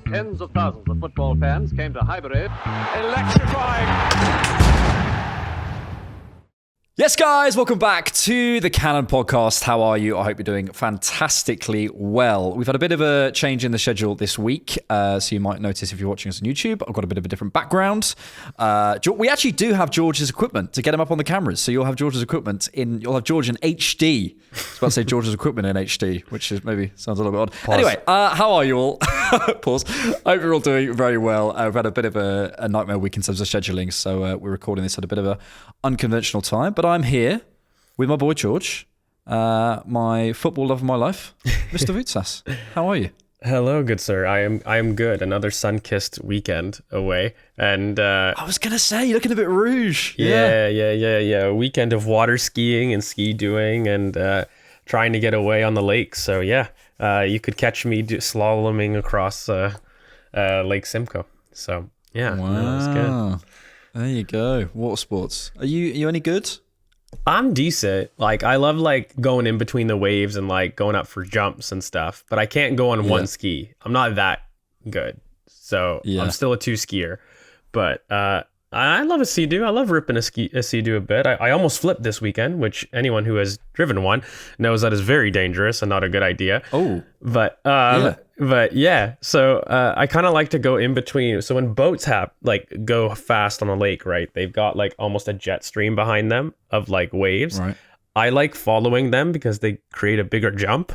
Tens of thousands of football fans came to Highbury. Electrifying. Yes, guys, welcome back to the Cannon Podcast. How are you? I hope you're doing fantastically well. We've had a bit of a change in the schedule this week, so you might notice if you're watching us on YouTube, I've got a bit of a different background. We actually do have George's equipment to get him up on the cameras, so you'll have George's equipment you'll have George in HD. I was about to say George's equipment in HD, which is maybe sounds a little bit odd. Pause. Anyway, how are you all? Pause. I hope you're all doing very well. We've had a bit of a nightmare week in terms of scheduling, so we're recording this at a bit of a unconventional time, but I'm here with my boy George, my football love of my life, Mr. Vootsas. How are you? Hello, good sir. I am good. Another sun-kissed weekend away, and I was gonna say you're looking a bit rouge. Yeah. A weekend of water skiing and ski doing, and trying to get away on the lake. So yeah, you could catch me slaloming across Lake Simcoe. So yeah, wow, no, it's good. There you go. Water sports. Are you any good? I'm decent. Like, I love like going in between the waves and like going up for jumps and stuff, but I can't go on one ski. I'm not that good. So I'm still a 2 skier, but I love a Sea-Doo. I love ripping a Sea-Doo a bit. I almost flipped this weekend, which anyone who has driven one knows that is very dangerous and not a good idea. Oh, but yeah. So I kind of like to go in between. So when boats go fast on a lake, right? They've got like almost a jet stream behind them of like waves. Right. I like following them because they create a bigger jump.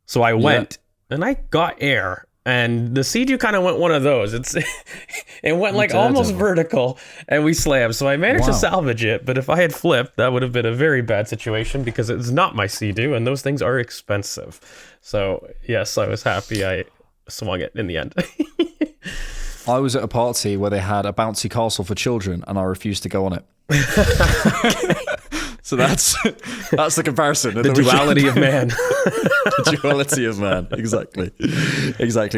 So I went and I got air. And the Sea-Doo kind of went one of those. It went like almost vertical, and we slammed. So I managed to salvage it. But if I had flipped, that would have been a very bad situation because it's not my Sea-Doo, and those things are expensive. So yes, I was happy I swung it in the end. I was at a party where they had a bouncy castle for children, and I refused to go on it. So that's the comparison. The duality of man. The duality of man. Exactly.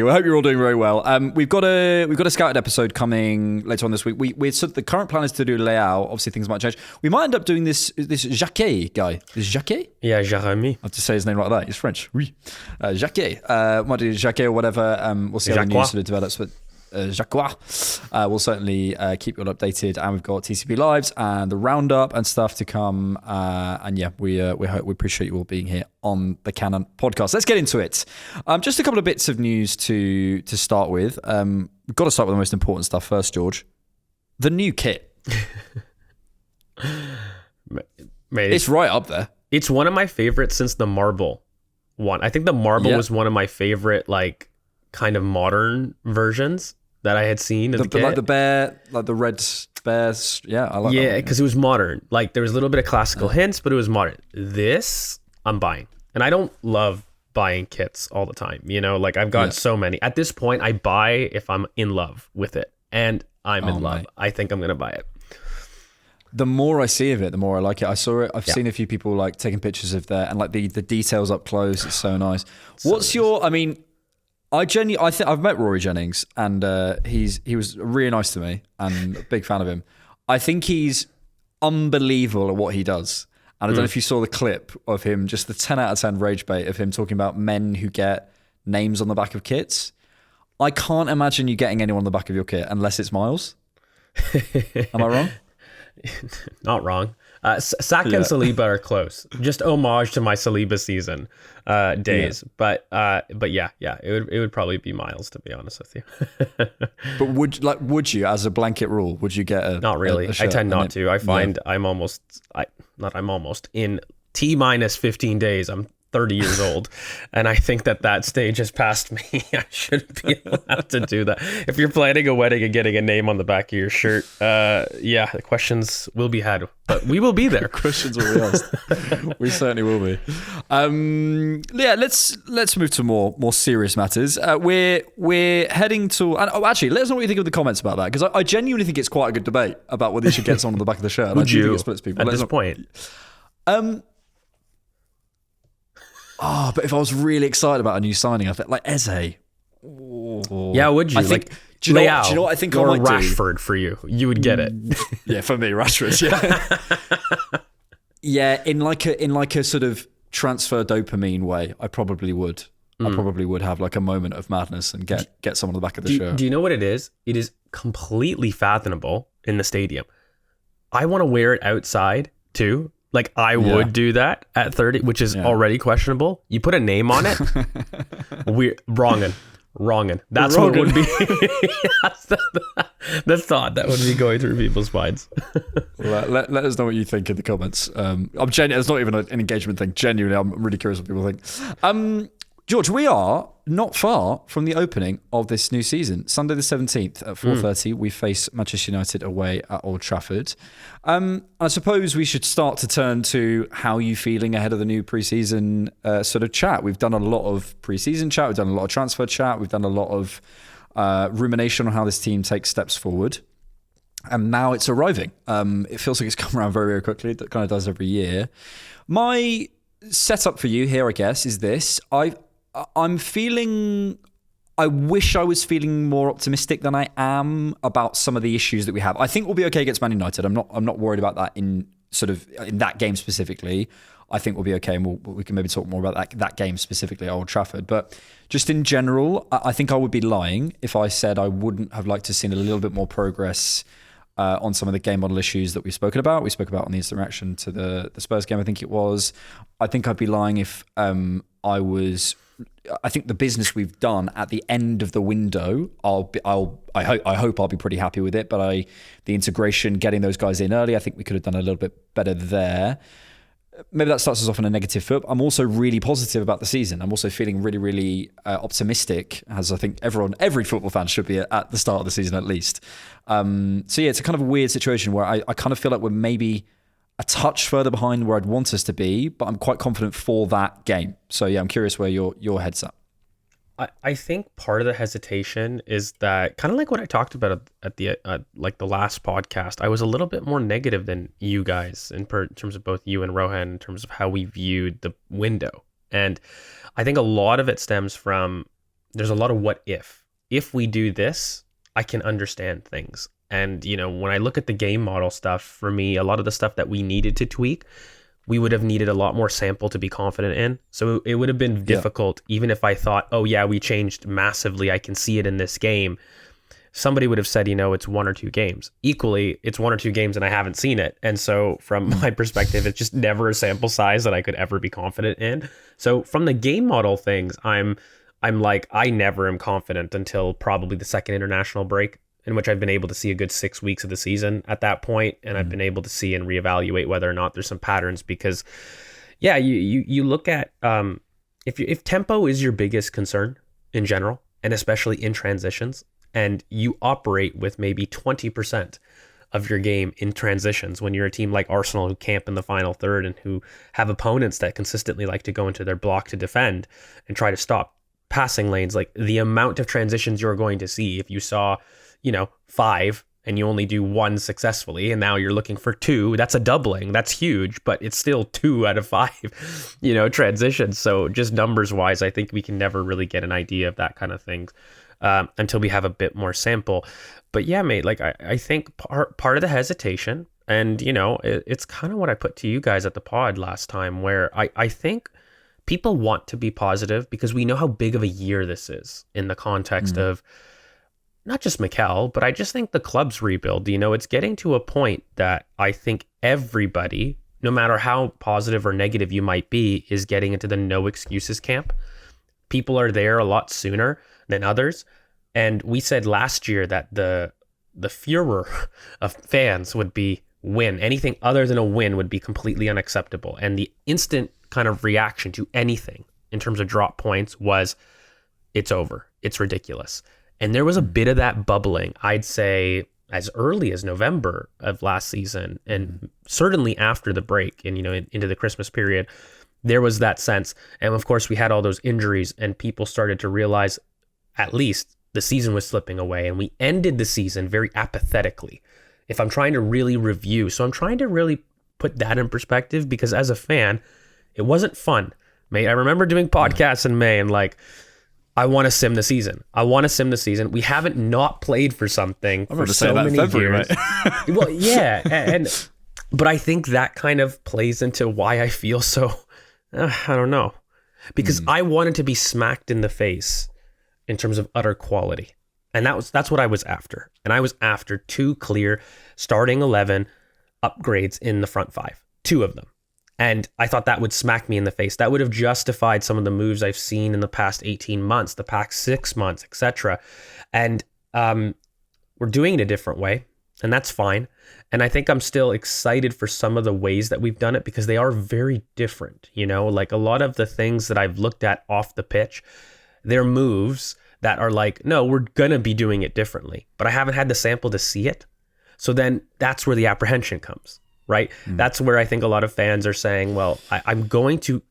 Well, I hope you're all doing very well. We've got a scouted episode coming later on this week. So the current plan is to do Leao. Obviously, things might change. We might end up doing this Jacquet guy. Is Jacquet? Yeah, Jeremy. I have to say his name like that. He's French. Oui. Jacquet. Might do Jacquet or whatever. We'll see how the news sort of develops. But Jacquois. We'll certainly keep you all updated, and we've got TCP Lives and the roundup and stuff to come. And yeah, we appreciate you all being here on the Cannon Podcast. Let's get into it. Just a couple of bits of news to start with. We've got to start with the most important stuff first, George. The new kit. Mate, it's right up there. It's one of my favorites since the marble one. I think the marble was one of my favorite like kind of modern versions that I had seen. Like the bear, like the red bears. Yeah, I like that. Yeah, because it was modern. Like there was a little bit of classical hints, but it was modern. This, I'm buying. And I don't love buying kits all the time. You know, like I've got so many. At this point, I buy if I'm in love with it. And I'm in love. Mate. I think I'm going to buy it. The more I see of it, the more I like it. I saw it. I've seen a few people like taking pictures of that and like the details up close. It's so nice. What's your, I mean, I think I've met Rory Jennings, and he was really nice to me, and a big fan of him. I think he's unbelievable at what he does. And I don't know if you saw the clip of him, just the 10 out of 10 rage bait of him talking about men who get names on the back of kits. I can't imagine you getting anyone on the back of your kit unless it's Miles. Am I wrong? Not wrong. Saka and Saliba are close. Just homage to my Saliba season days. Yeah. But yeah, it would probably be Miles, to be honest with you. But would you, as a blanket rule, would you get a? Not really. I tend not to. I find I'm in T-minus 15 days. I'm 30 years old, and I think that stage has passed me. I shouldn't be allowed to do that. If you're planning a wedding and getting a name on the back of your shirt, the questions will be had, but we will be there. Questions will be asked. We certainly will be. Let's move to more serious matters. We're heading to. Actually, let us know what you think of the comments about that, because I genuinely think it's quite a good debate about whether you should get someone on the back of the shirt. Would you? Think it splits people at this point? But if I was really excited about a new signing, I think like Eze. Oh. Yeah, would you? I think, do you know what I think I might Rashford do? For you. You would get it. Yeah, for me, Rashford. Yeah. Yeah, in like a sort of transfer dopamine way, I probably would. I probably would have like a moment of madness and get someone on the back of the shirt. Do you know what it is? It is completely fathomable in the stadium. I want to wear it outside too. Like I would do that at 30, which is already questionable. You put a name on it. We're wrongin'. That's what it would be. That's the thought that would be going through people's minds. Let us know what you think in the comments. It's not even an engagement thing. Genuinely, I'm really curious what people think. George, we are not far from the opening of this new season. Sunday the 17th at 4:30, we face Manchester United away at Old Trafford. I suppose we should start to turn to how you feeling ahead of the new preseason sort of chat. We've done a lot of preseason chat. We've done a lot of transfer chat. We've done a lot of rumination on how this team takes steps forward. And now it's arriving. It feels like it's come around very, very quickly. That kind of does every year. My setup for you here, I guess, is this. I'm feeling... I wish I was feeling more optimistic than I am about some of the issues that we have. I think we'll be okay against Man United. I'm not worried about that in that game specifically. I think we'll be okay, and we can maybe talk more about that game specifically at Old Trafford. But just in general, I think I would be lying if I said I wouldn't have liked to have seen a little bit more progress on some of the game model issues that we've spoken about. We spoke about on the instant reaction to the Spurs game, I think it was. I think I'd be lying if I think the business we've done at the end of the window, I hope I'll be pretty happy with it. But the integration, getting those guys in early, I think we could have done a little bit better there. Maybe that starts us off on a negative foot. I'm also really positive about the season. I'm also feeling really, really optimistic, as I think every football fan should be at the start of the season at least. It's a kind of a weird situation where I kind of feel like we're maybe a touch further behind where I'd want us to be, but I'm quite confident for that game. So I'm curious where your head's at. I think part of the hesitation is that, kind of like what I talked about at the last podcast, I was a little bit more negative than you guys in terms of both you and Rohan in terms of how we viewed the window. And I think a lot of it stems from, there's a lot of what if we do this, I can understand things. And, when I look at the game model stuff, for me, a lot of the stuff that we needed to tweak, we would have needed a lot more sample to be confident in. So it would have been difficult, even if I thought, oh yeah, we changed massively, I can see it in this game. Somebody would have said, it's 1 or 2 games. Equally, it's 1 or 2 games and I haven't seen it. And so from my perspective, it's just never a sample size that I could ever be confident in. So from the game model things, I'm like, I never am confident until probably the second international break, in which I've been able to see a good 6 weeks of the season at that point, and I've been able to see and reevaluate whether or not there's some patterns. Because, you look at if tempo is your biggest concern in general, and especially in transitions, and you operate with maybe 20% of your game in transitions when you're a team like Arsenal who camp in the final third and who have opponents that consistently like to go into their block to defend and try to stop passing lanes, like the amount of transitions you're going to see, if you saw 5 and you only do 1 successfully, and now you're looking for 2, that's a doubling. That's huge, but it's still 2 out of 5, transitions. So just numbers wise, I think we can never really get an idea of that kind of thing until we have a bit more sample. But yeah, mate, like I think part of the hesitation, and it's kind of what I put to you guys at the pod last time, where I think people want to be positive because we know how big of a year this is in the context of not just Mikel, but I just think the club's rebuild. It's getting to a point that I think everybody, no matter how positive or negative you might be, is getting into the no excuses camp. People are there a lot sooner than others. And we said last year that the furor of fans would be win. Anything other than a win would be completely unacceptable. And the instant kind of reaction to anything in terms of drop points was, it's over. It's ridiculous. And there was a bit of that bubbling, I'd say, as early as November of last season, and certainly after the break and, into the Christmas period, there was that sense. And of course, we had all those injuries and people started to realize at least the season was slipping away. And we ended the season very apathetically. If I'm trying to really review, so I'm trying to really put that in perspective, because as a fan, it wasn't fun, mate. I remember doing podcasts in May and I want to sim the season. We haven't not played for something for so many years. Right? Well, yeah. But I think that kind of plays into why I feel so, I don't know. because I wanted to be smacked in the face in terms of utter quality. And that's what I was after. And I was after 2 clear starting 11 upgrades in the front 5, 2 of them. And I thought that would smack me in the face. That would have justified some of the moves I've seen in the past 18 months, the past 6 months, etc. And we're doing it a different way, and that's fine. And I think I'm still excited for some of the ways that we've done it because they are very different. You know, like a lot of the things that I've looked at off the pitch, they're moves that are like, no, we're going to be doing it differently. But I haven't had the sample to see it. So then that's where the apprehension comes, right? That's where I think a lot of fans are saying, well, I'm going to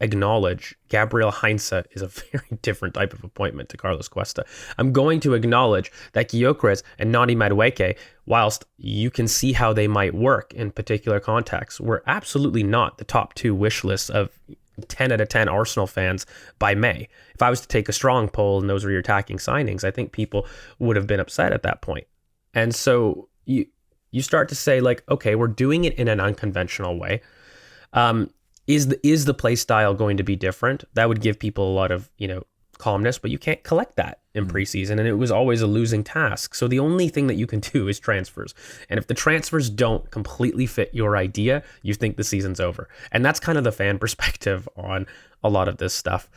acknowledge Gabriel Heinze is a very different type of appointment to Carlos Cuesta. I'm going to acknowledge that Gyökeres and Madueke, whilst you can see how they might work in particular contexts, were absolutely not the top 2 wish lists of 10 out of 10 Arsenal fans by May. If I was to take a strong poll and those were your attacking signings, I think people would have been upset at that point. And so you start to say like, okay, we're doing it in an unconventional way. Is the play style going to be different? That would give people a lot of, calmness, but you can't collect that in preseason, and it was always a losing task. So the only thing that you can do is transfers. And if the transfers don't completely fit your idea, you think the season's over. And that's kind of the fan perspective on a lot of this stuff.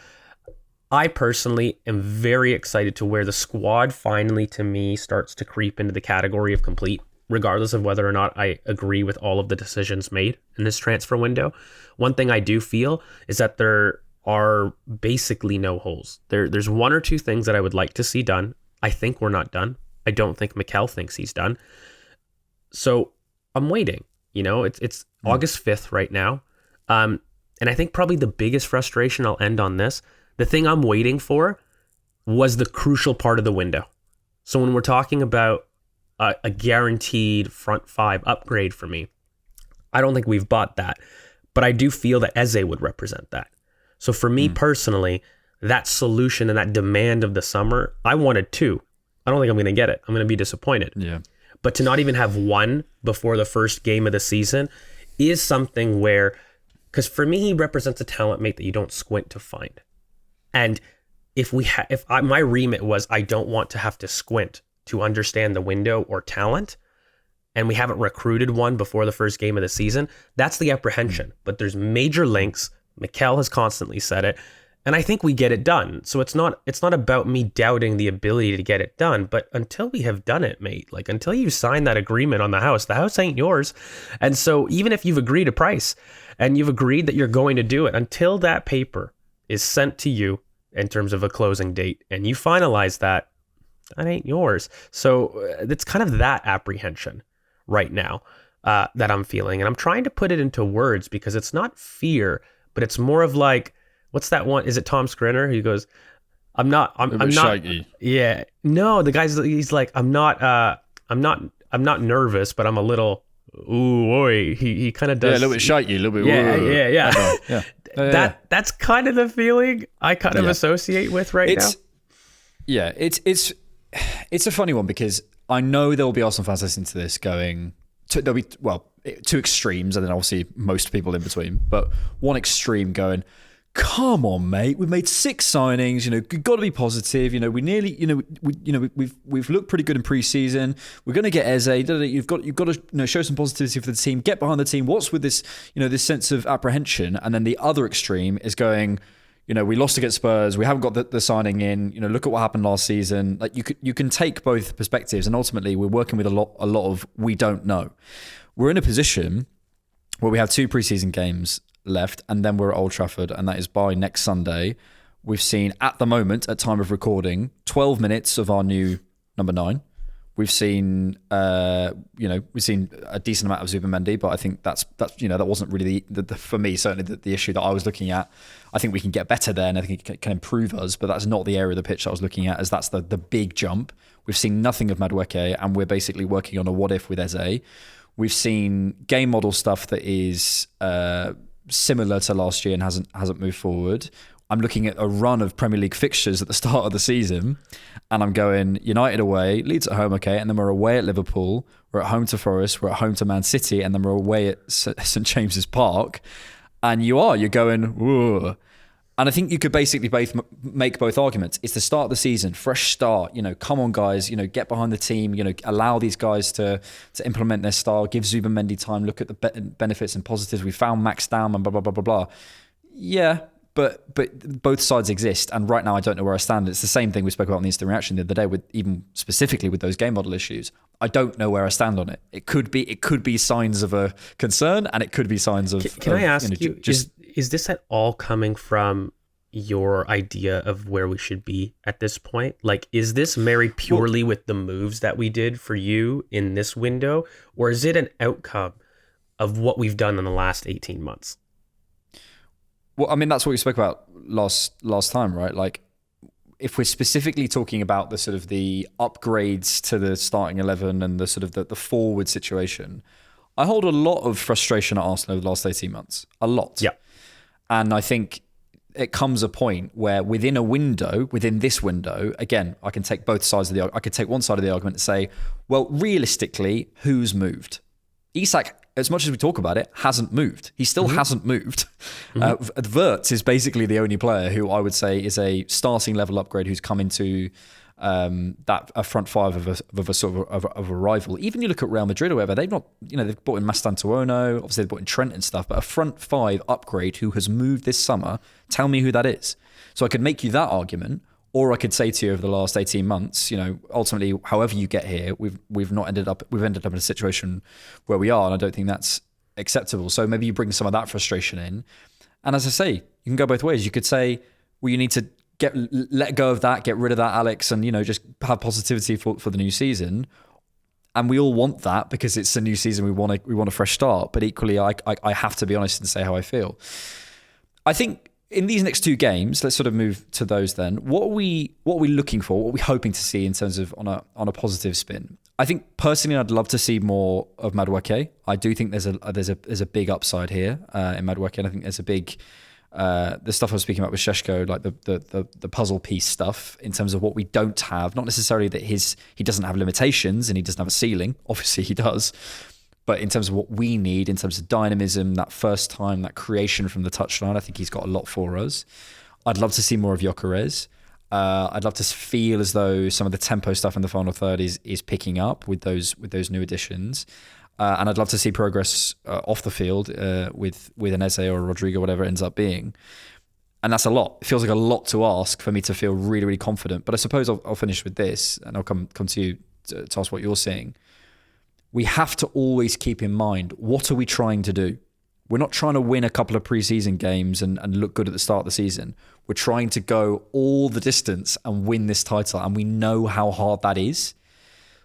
I personally am very excited to where the squad finally, to me, starts to creep into the category of complete, regardless of whether or not I agree with all of the decisions made in this transfer window. One thing I do feel is that there are basically no holes. There's 1 or 2 things that I would like to see done. I think we're not done. I don't think Mikel thinks he's done. So I'm waiting. It's August 5th right now. And I think probably the biggest frustration, I'll end on this, the thing I'm waiting for was the crucial part of the window. So when we're talking about a guaranteed front 5 upgrade for me, I don't think we've bought that, but I do feel that Eze would represent that. So for me personally, that solution and that demand of the summer, I wanted 2. I don't think I'm going to get it. I'm going to be disappointed. Yeah. But to not even have 1 before the first game of the season is something where, because for me, he represents a talent mate that you don't squint to find. And my remit was, I don't want to have to squint to understand the window or talent, and we haven't recruited one before the first game of the season, that's the apprehension. But there's major links. Mikel has constantly said it, and I think we get it done. So it's not about me doubting the ability to get it done, but until we have done it, mate, like until you sign that agreement on the house ain't yours. And so even if you've agreed a price and you've agreed that you're going to do it, until that paper is sent to you in terms of a closing date and you finalize that ain't yours. So it's kind of that apprehension right now that I'm feeling. And I'm trying to put it into words because it's not fear, but it's more of like, what's that one? Is it Tom Skrinner? He goes, I'm not shaky. Yeah. No, he's like, I'm not nervous, but I'm a little, ooh, oi. He kind of does. Yeah, a little bit shaky, a little bit. Yeah. That's kind of the feeling I kind of associate with now. Yeah, it's a funny one because I know there will be Arsenal fans listening to this going, there'll be, 2 extremes and then obviously most people in between, but one extreme going, come on, mate, we've made 6 signings, you've got to be positive, we nearly, we've looked pretty good in pre-season, we're going to get Eze, you've got to show some positivity for the team, get behind the team, what's with this, this sense of apprehension? And then the other extreme is going, we lost against Spurs. We haven't got the signing in. Look at what happened last season. Like you can take both perspectives, and ultimately we're working with a lot of we don't know. We're in a position where we have 2 preseason games left, and then we're at Old Trafford, and that is by next Sunday. We've seen at the moment, at time of recording, 12 minutes of our new number 9. We've seen, we've seen a decent amount of Zubimendi, but I think that's that wasn't really the for me certainly the issue that I was looking at. I think we can get better there, and I think it can improve us, but that's not the area of the pitch that I was looking at, as that's the big jump. We've seen nothing of Madueke, and we're basically working on a what if with Eze. We've seen game model stuff that is similar to last year and hasn't moved forward. I'm looking at a run of Premier League fixtures at the start of the season, and I'm going United away, Leeds at home, okay, and then we're away at Liverpool, we're at home to Forest, we're at home to Man City, and then we're away at St James's Park, and you're going, whoa. And I think you could basically make both arguments. It's the start of the season, fresh start. Come on, guys. Get behind the team. Allow these guys to implement their style. Give Zubimendi time. Look at the benefits and positives. We found Max Down and blah blah blah blah blah. Yeah, but both sides exist, and right now I don't know where I stand. It's the same thing we spoke about in the instant reaction the other day, with even specifically with those game model issues. I don't know where I stand on it. It could be signs of a concern, and it could be signs of. Can I ask you? Is this at all coming from your idea of where we should be at this point? Like, is this married purely with the moves that we did for you in this window, or is it an outcome of what we've done in the last 18 months? Well, I mean, that's what we spoke about last time, right? Like, if we're specifically talking about the sort of the upgrades to the starting 11 and the sort of the forward situation, I hold a lot of frustration at Arsenal over the last 18 months. A lot. Yeah. And I think it comes a point where within this window, again, I can take both sides of the argument. I could take one side of the argument and say, well, realistically, who's moved? Isak, as much as we talk about it, hasn't moved. He still hasn't moved. Wirtz is basically the only player who I would say is a starting level upgrade who's come into a front five of a sort of a rival. Even you look at Real Madrid or whatever, they've not, they've brought in Mastantuono, obviously they've brought in Trent and stuff, but a front five upgrade who has moved this summer, tell me who that is. So I could make you that argument, or I could say to you over the last 18 months, ultimately, however you get here, we've ended up in a situation where we are, and I don't think that's acceptable. So maybe you bring some of that frustration in. And as I say, you can go both ways. You could say, well, you need to let go of that, get rid of that, Alex, and just have positivity for the new season. And we all want that because it's a new season. We want a fresh start. But equally, I have to be honest and say how I feel. I think in these next two games, let's sort of move to those then. What are we looking for? What are we hoping to see in terms of on a positive spin? I think personally, I'd love to see more of Madueke. I do think there's a big upside here in Madueke, and I think there's a big the stuff I was speaking about with Šeško, like the puzzle piece stuff in terms of what we don't have. Not necessarily that he doesn't have limitations and he doesn't have a ceiling. Obviously, he does. But in terms of what we need, in terms of dynamism, that first time, that creation from the touchline, I think he's got a lot for us. I'd love to see more of Gyökeres. I'd love to feel as though some of the tempo stuff in the final third is picking up with those new additions. And I'd love to see progress off the field with an Eze or a Rodrigo, whatever it ends up being. And that's a lot. It feels like a lot to ask for me to feel really, really confident. But I suppose I'll finish with this, and I'll come to you to ask what you're seeing. We have to always keep in mind, what are we trying to do? We're not trying to win a couple of preseason games and look good at the start of the season. We're trying to go all the distance and win this title, and we know how hard that is.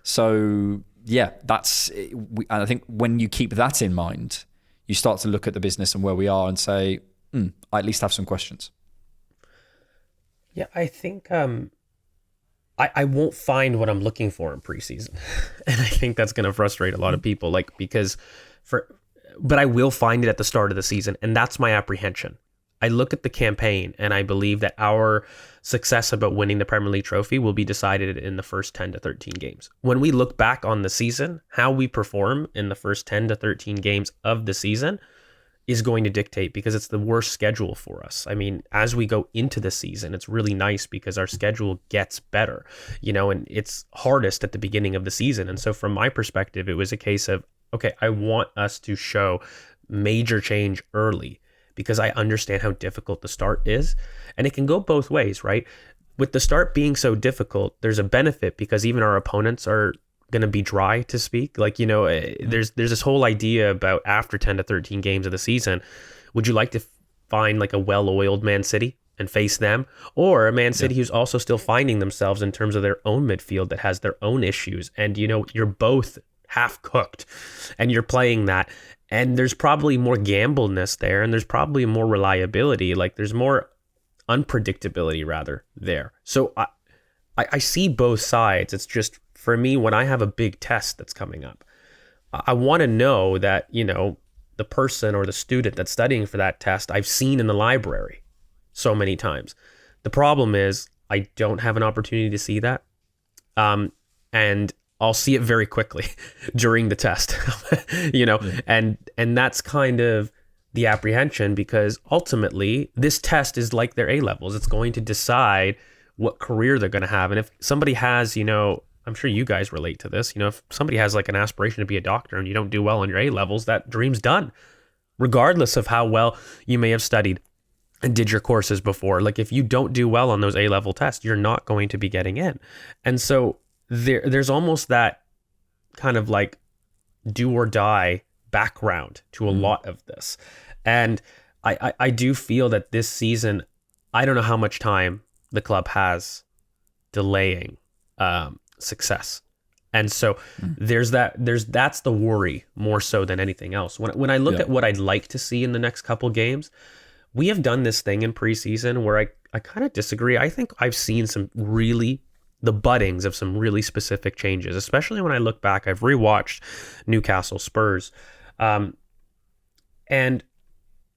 So, yeah, and I think when you keep that in mind, you start to look at the business and where we are and say, I at least have some questions. Yeah, I think I won't find what I'm looking for in preseason. And I think that's going to frustrate a lot of people, but I will find it at the start of the season. And that's my apprehension. I look at the campaign and I believe that our success about winning the Premier League trophy will be decided in the first 10 to 13 games. When we look back on the season, how we perform in the first 10 to 13 games of the season is going to dictate, because it's the worst schedule for us. I mean, as we go into the season, it's really nice because our schedule gets better, and it's hardest at the beginning of the season. And so from my perspective, it was a case of, okay, I want us to show major change early because I understand how difficult the start is. And it can go both ways, right? With the start being so difficult, there's a benefit because even our opponents are going to be dry to speak. There's this whole idea about after 10 to 13 games of the season, would you like to find like a well-oiled Man City and face them, or a Man City who's also still finding themselves in terms of their own midfield that has their own issues, and you're both half cooked and you're playing that, and there's probably more gambleness there, and there's probably more reliability, like there's more unpredictability rather there. So I see both sides. It's just, for me, when I have a big test that's coming up, I want to know that, the person or the student that's studying for that test I've seen in the library so many times. The problem is I don't have an opportunity to see that. And I'll see it very quickly during the test, and that's kind of the apprehension, because ultimately this test is like their A levels. It's going to decide what career they're going to have. And if somebody has, I'm sure you guys relate to this, if somebody has like an aspiration to be a doctor and you don't do well on your A levels, that dream's done, regardless of how well you may have studied and did your courses before. Like if you don't do well on those A level tests, you're not going to be getting in. And so there's almost that kind of like do or die background to a lot of this. And I do feel that this season, I don't know how much time the club has delaying success. And so that's the worry more so than anything else. When I look at what I'd like to see in the next couple games, we have done this thing in preseason where I kind of disagree. I think I've seen the buddings of some really specific changes, especially when I look back. I've rewatched Newcastle Spurs. And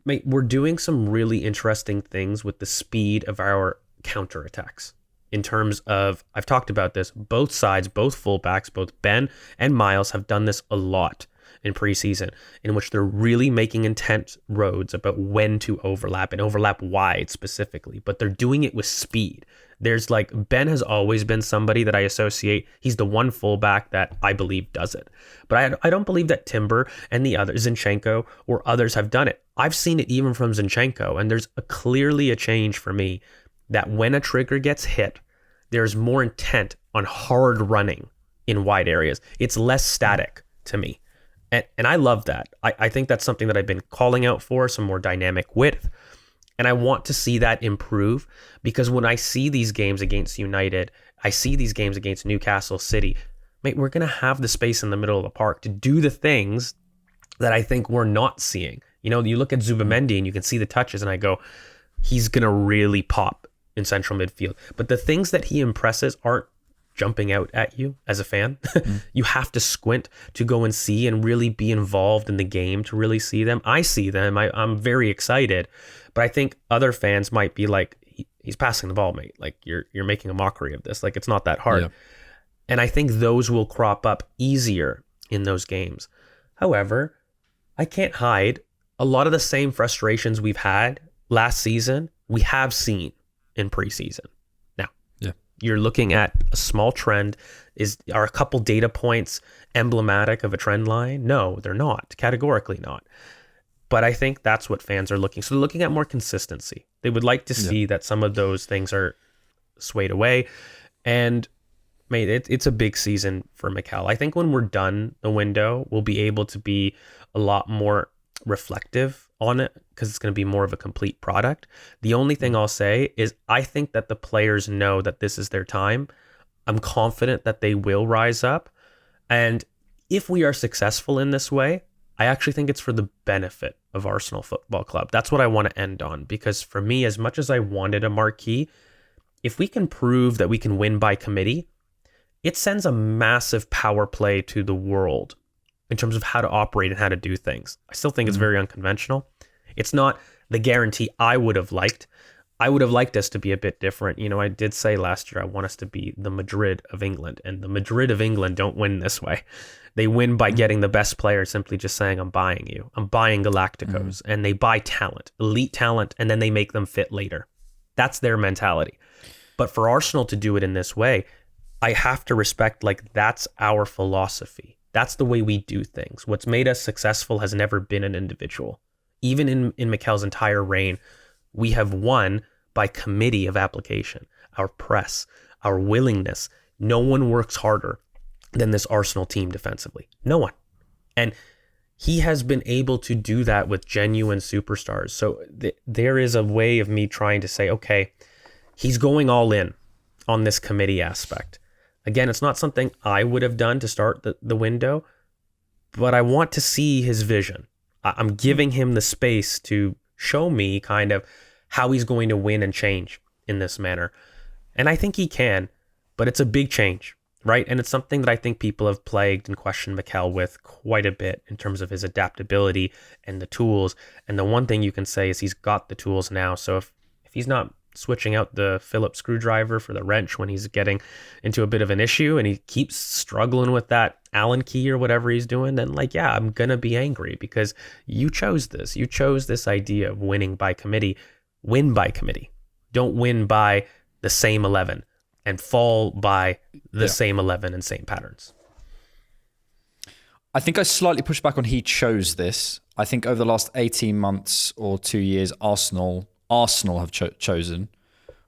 mate, we're doing some really interesting things with the speed of our counterattacks. In terms of, I've talked about this, both sides, both fullbacks, both Ben and Miles have done this a lot in preseason, in which they're really making intent roads about when to overlap and overlap wide specifically, but they're doing it with speed. There's like, Ben has always been somebody that I associate, he's the one fullback that I believe does it. But I don't believe that Timber and the others, Zinchenko or others, have done it. I've seen it even from Zinchenko, and there's clearly a change for me that when a trigger gets hit, there's more intent on hard running in wide areas. It's less static to me. And I love that. I think that's something that I've been calling out for, some more dynamic width. And I want to see that improve, because when I see these games against United, I see these games against Newcastle City, mate, we're going to have the space in the middle of the park to do the things that I think we're not seeing. You look at Zubamendi and you can see the touches and I go, he's going to really pop in central midfield. But the things that he impresses aren't jumping out at you as a fan. You have to squint to go and see and really be involved in the game to really see them. I see them. I'm very excited. But I think other fans might be like, he's passing the ball, mate. Like you're making a mockery of this. Like it's not that hard. Yeah. And I think those will crop up easier in those games. However, I can't hide a lot of the same frustrations we've had last season, we have seen in preseason. Now, you're looking at a small trend. Are a couple data points emblematic of a trend line? No, they're not. Categorically not. But I think that's what fans are looking. So they're looking at more consistency. They would like to see that some of those things are swayed away. And mate, it's a big season for Mikel. I think when we're done the window, we'll be able to be a lot more reflective on it, because it's going to be more of a complete product. The only thing I'll say is I think that the players know that this is their time. I'm confident that they will rise up. And if we are successful in this way, I actually think it's for the benefit of Arsenal Football Club. That's what I want to end on, because for me, as much as I wanted a marquee, if we can prove that we can win by committee, it sends a massive power play to the world in terms of how to operate and how to do things. I still think it's very unconventional. It's not the guarantee I would have liked. I would have liked us to be a bit different. I did say last year I want us to be the Madrid of England, and the Madrid of England don't win this way. They win by getting the best player, simply just saying, I'm buying you. I'm buying Galacticos. And they buy talent, elite talent, and then they make them fit later. That's their mentality. But for Arsenal to do it in this way, I have to respect, that's our philosophy. That's the way we do things. What's made us successful has never been an individual. Even in Mikel's entire reign, we have won by committee of application, our press, our willingness. No one works harder than this Arsenal team defensively. No one. And he has been able to do that with genuine superstars. So there is a way of me trying to say, okay, he's going all in on this committee aspect. Again, it's not something I would have done to start the window, but I want to see his vision. I'm giving him the space to show me kind of how he's going to win and change in this manner. And I think he can, but it's a big change, right? And it's something that I think people have plagued and questioned Mikel with quite a bit in terms of his adaptability and the tools. And the one thing you can say is he's got the tools now. So if he's not switching out the Phillips screwdriver for the wrench when he's getting into a bit of an issue and he keeps struggling with that Allen key or whatever he's doing, then like, yeah, I'm going to be angry because you chose this. You chose this idea of winning by committee. Win by committee. Don't win by the same 11 and fall by the same 11 and same patterns. I think I slightly pushed back on he chose this. I think over the last 18 months or 2 years, Arsenal have chosen.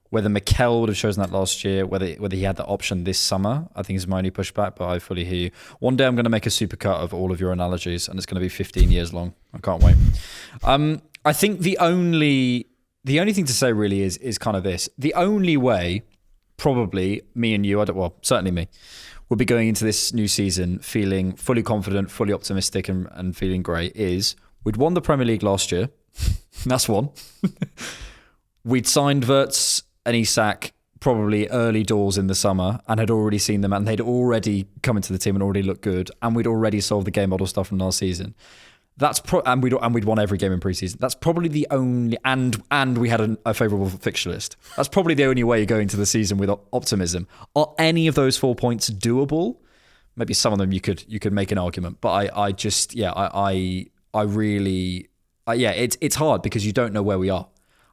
Whether Mikel would have chosen that last year, whether he had that option this summer, I think is my only pushback, but I fully hear you. One day I'm going to make a supercut of all of your analogies, and it's going to be 15 years long. I can't wait. I think the only thing to say really is kind of this. The only way, probably, me and you, certainly me, will be going into this new season feeling fully confident, fully optimistic, and feeling great is we'd won the Premier League last year. That's one. We'd signed Wirtz and Isak probably early doors in the summer and had already seen them and they'd already come into the team and already looked good and we'd already solved the game model stuff from last season. And we'd won every game in preseason. That's probably the only and we had a favourable fixture list. That's probably the only way you're going to the season with optimism. Are any of those 4 points doable? Maybe some of them you could make an argument, but it's hard because you don't know where we are,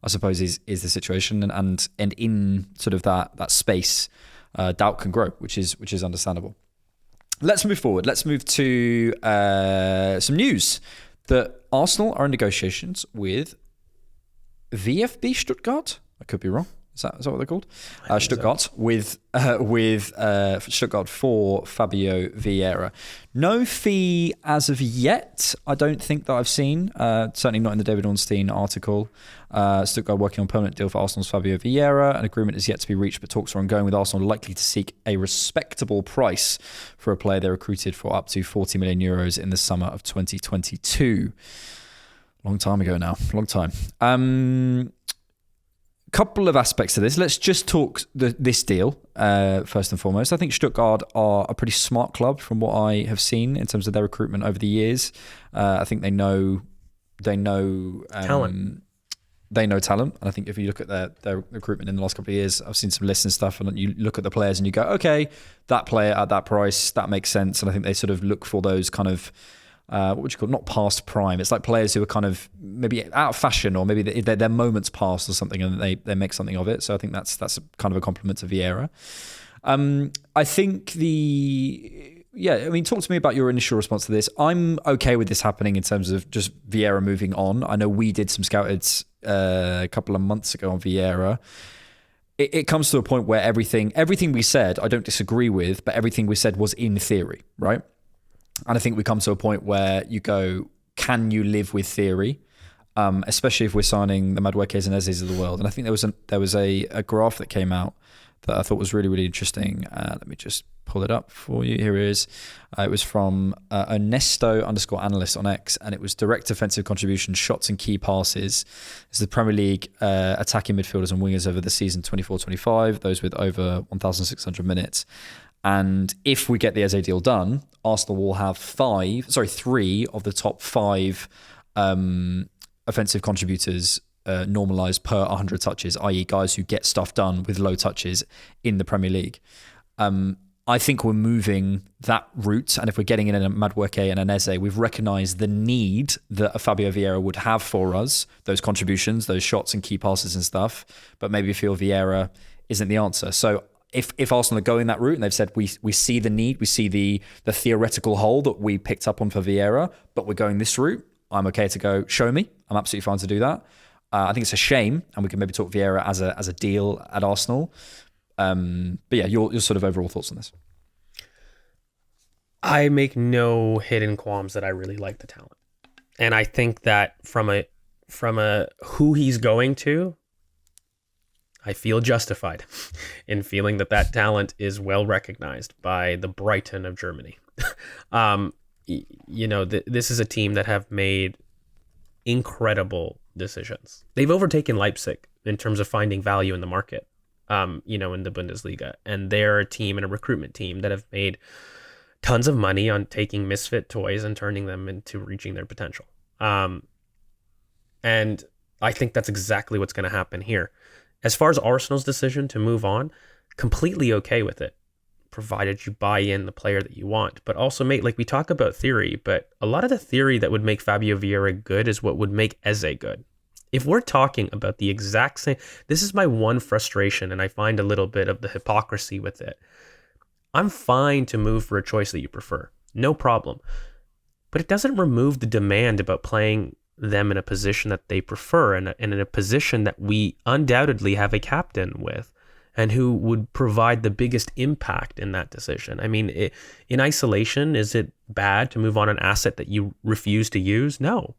I suppose is the situation, and in sort of that space, doubt can grow, which is understandable. Let's move forward. Let's move to some news that Arsenal are in negotiations with VfB Stuttgart. I could be wrong. Is that what they're called? Stuttgart so. with Stuttgart for Fabio Vieira. No fee as of yet. I don't think that I've seen. Certainly not in the David Ornstein article. Stuttgart working on a permanent deal for Arsenal's Fabio Vieira. An agreement is yet to be reached, but talks are ongoing with Arsenal likely to seek a respectable price for a player they recruited for up to 40 million euros in the summer of 2022. Long time ago now. Long time. Couple of aspects to this. Let's just talk this deal first and foremost. I think Stuttgart are a pretty smart club from what I have seen in terms of their recruitment over the years. I think they know talent. They know talent, and I think if you look at their recruitment in the last couple of years, I've seen some lists and stuff, and you look at the players and you go, okay, that player at that price, that makes sense. And I think they sort of look for those kind of what would you call it? Not past prime. It's like players who are kind of maybe out of fashion or maybe their moments past or something and they make something of it. So I think that's kind of a compliment to Vieira. I think talk to me about your initial response to this. I'm okay with this happening in terms of just Vieira moving on. I know we did some scouted a couple of months ago on Vieira. It comes to a point where everything we said, I don't disagree with, but everything we said was in theory, right? And I think we come to a point where you go, can you live with theory? Especially if we're signing the Maduekes and Ezes of the world. And I think there was a graph that came out that I thought was really, really interesting. Let me just pull it up for you. Here it is. It was from Ernesto_analyst on X, and it was direct offensive contribution, shots and key passes. It's the Premier League attacking midfielders and wingers over the season 24-25, those with over 1,600 minutes. And if we get the Eze deal done, Arsenal will have 3 of the top 5 offensive contributors normalised per 100 touches, i.e. guys who get stuff done with low touches in the Premier League. I think we're moving that route, and if we're getting in a Madueke and an Eze, we've recognised the need that a Fabio Vieira would have for us, those contributions, those shots and key passes and stuff, but maybe feel Vieira isn't the answer. So if Arsenal are going that route and they've said we see the need, we see the theoretical hole that we picked up on for Vieira, but we're going this route, I'm okay to go, show me. I'm absolutely fine to do that. I think it's a shame, and we can maybe talk Vieira as a deal at Arsenal. But yeah, your sort of overall thoughts on this. I make no hidden qualms that I really like the talent. And I think that from a who he's going to, I feel justified in feeling that talent is well recognized by the Brighton of Germany. This is a team that have made incredible decisions. They've overtaken Leipzig in terms of finding value in the market, in the Bundesliga. And they're a team and a recruitment team that have made tons of money on taking misfit toys and turning them into reaching their potential. And I think that's exactly what's going to happen here. As far as Arsenal's decision to move on, completely okay with it, provided you buy in the player that you want. But also, mate, like we talk about theory, but a lot of the theory that would make Fabio Vieira good is what would make Eze good. If we're talking about the exact same, this is my one frustration, and I find a little bit of the hypocrisy with it. I'm fine to move for a choice that you prefer. No problem. But it doesn't remove the demand about playing them in a position that they prefer and in a position that we undoubtedly have a captain with and who would provide the biggest impact in that decision. I mean, in isolation, is it bad to move on an asset that you refuse to use? No.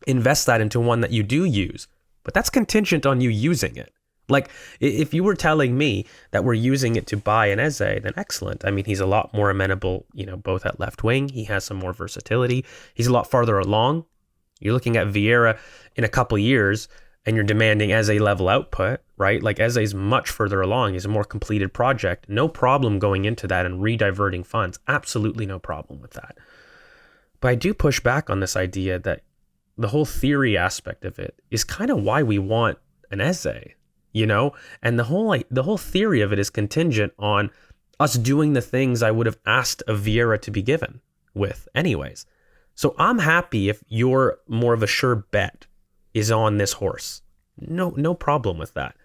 Invest that into one that you do use, but that's contingent on you using it. Like, if you were telling me that we're using it to buy an Eze, then excellent. I mean, he's a lot more amenable, both at left wing. He has some more versatility. He's a lot farther along. You're looking at Vieira in a couple years, and you're demanding Eze level output, right? Like, Eze's much further along. He's a more completed project. No problem going into that and rediverting funds. Absolutely no problem with that. But I do push back on this idea that the whole theory aspect of it is kind of why we want an Eze. And the whole theory of it is contingent on us doing the things I would have asked a Vieira to be given with anyways. So I'm happy if you're more of a sure bet is on this horse. No problem with that.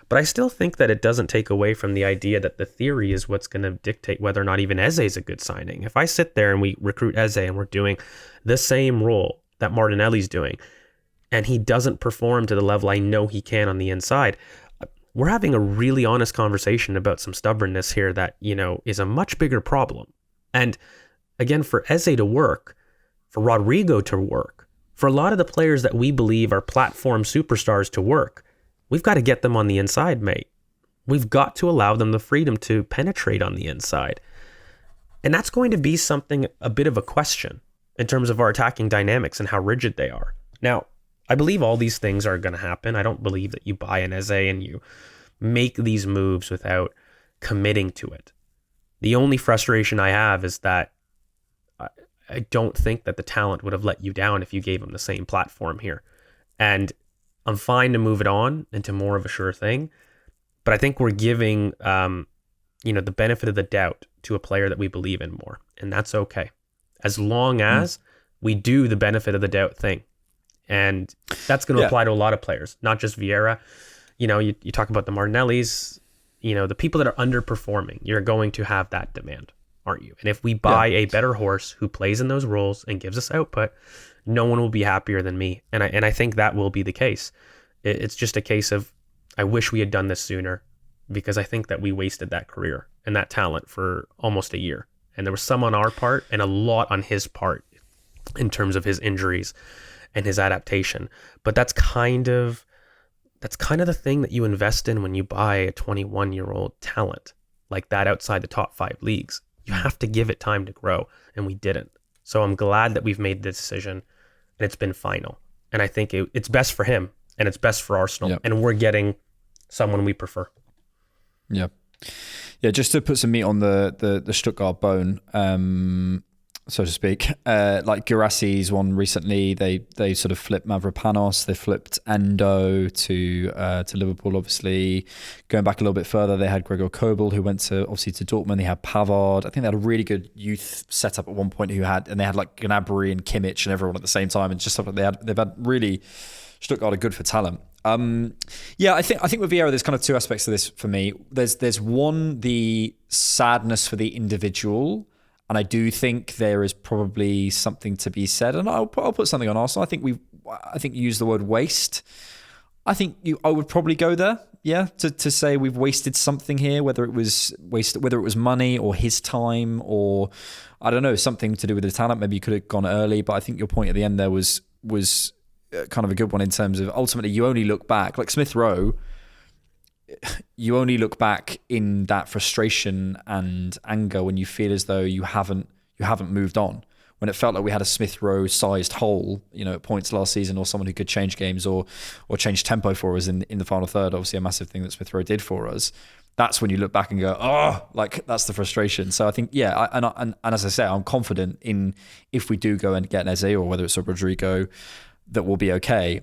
But I still think that it doesn't take away from the idea that the theory is what's going to dictate whether or not even Eze is a good signing. If I sit there and we recruit Eze and we're doing the same role that Martinelli's doing, and he doesn't perform to the level I know he can on the inside, we're having a really honest conversation about some stubbornness here that, is a much bigger problem. And again, for Eze to work, for Rodrigo to work, for a lot of the players that we believe are platform superstars to work, we've got to get them on the inside, mate. We've got to allow them the freedom to penetrate on the inside. And that's going to be something, a bit of a question in terms of our attacking dynamics and how rigid they are. Now, I believe all these things are going to happen. I don't believe that you buy an Eze and you make these moves without committing to it. The only frustration I have is that I don't think that the talent would have let you down if you gave them the same platform here. And I'm fine to move it on into more of a sure thing, but I think we're giving, the benefit of the doubt to a player that we believe in more, and that's okay. As long as we do the benefit of the doubt thing. And that's going to apply to a lot of players, not just Vieira. You talk about the Martinellis, the people that are underperforming, you're going to have that demand, aren't you? And if we buy a better horse who plays in those roles and gives us output, no one will be happier than me. And I think that will be the case. It's just a case of, I wish we had done this sooner, because I think that we wasted that career and that talent for almost a year. And there was some on our part and a lot on his part in terms of his injuries and his adaptation. But that's kind of the thing that you invest in when you buy a 21-year-old talent like that outside the top 5 leagues. You have to give it time to grow, and we didn't. So I'm glad that we've made the decision and it's been final. And I think it's best for him and it's best for Arsenal. And we're getting someone we prefer. Yeah. Yeah, just to put some meat on the Stuttgart bone, so to speak. Like Guirassi's one recently, they sort of flipped Mavropanos, they flipped Endo to Liverpool. Obviously, going back a little bit further, they had Gregor Kobel, who went to Dortmund. They had Pavard. I think they had a really good youth setup at one point. They had like Gnabry and Kimmich and everyone at the same time, and just stuff like they've had really, Stuttgart are good for talent. I think with Vieira, there's kind of two aspects to this for me. There's one, the sadness for the individual. And I do think there is probably something to be said, and I'll put something on Arsenal. I think you use the word waste. I would probably go there, to say we've wasted something here, whether it was money or his time, or I don't know, something to do with the talent. Maybe you could have gone early, but I think your point at the end there was kind of a good one in terms of ultimately you only look back, like Smith Rowe. You only look back in that frustration and anger when you feel as though you haven't moved on. When it felt like we had a Smith Rowe sized hole, at points last season, or someone who could change games or change tempo for us in the final third. Obviously, a massive thing that Smith Rowe did for us. That's when you look back and go, oh, like that's the frustration. So I think, and as I say, I'm confident in if we do go and get an Eze or whether it's a Rodrigo, that will be okay.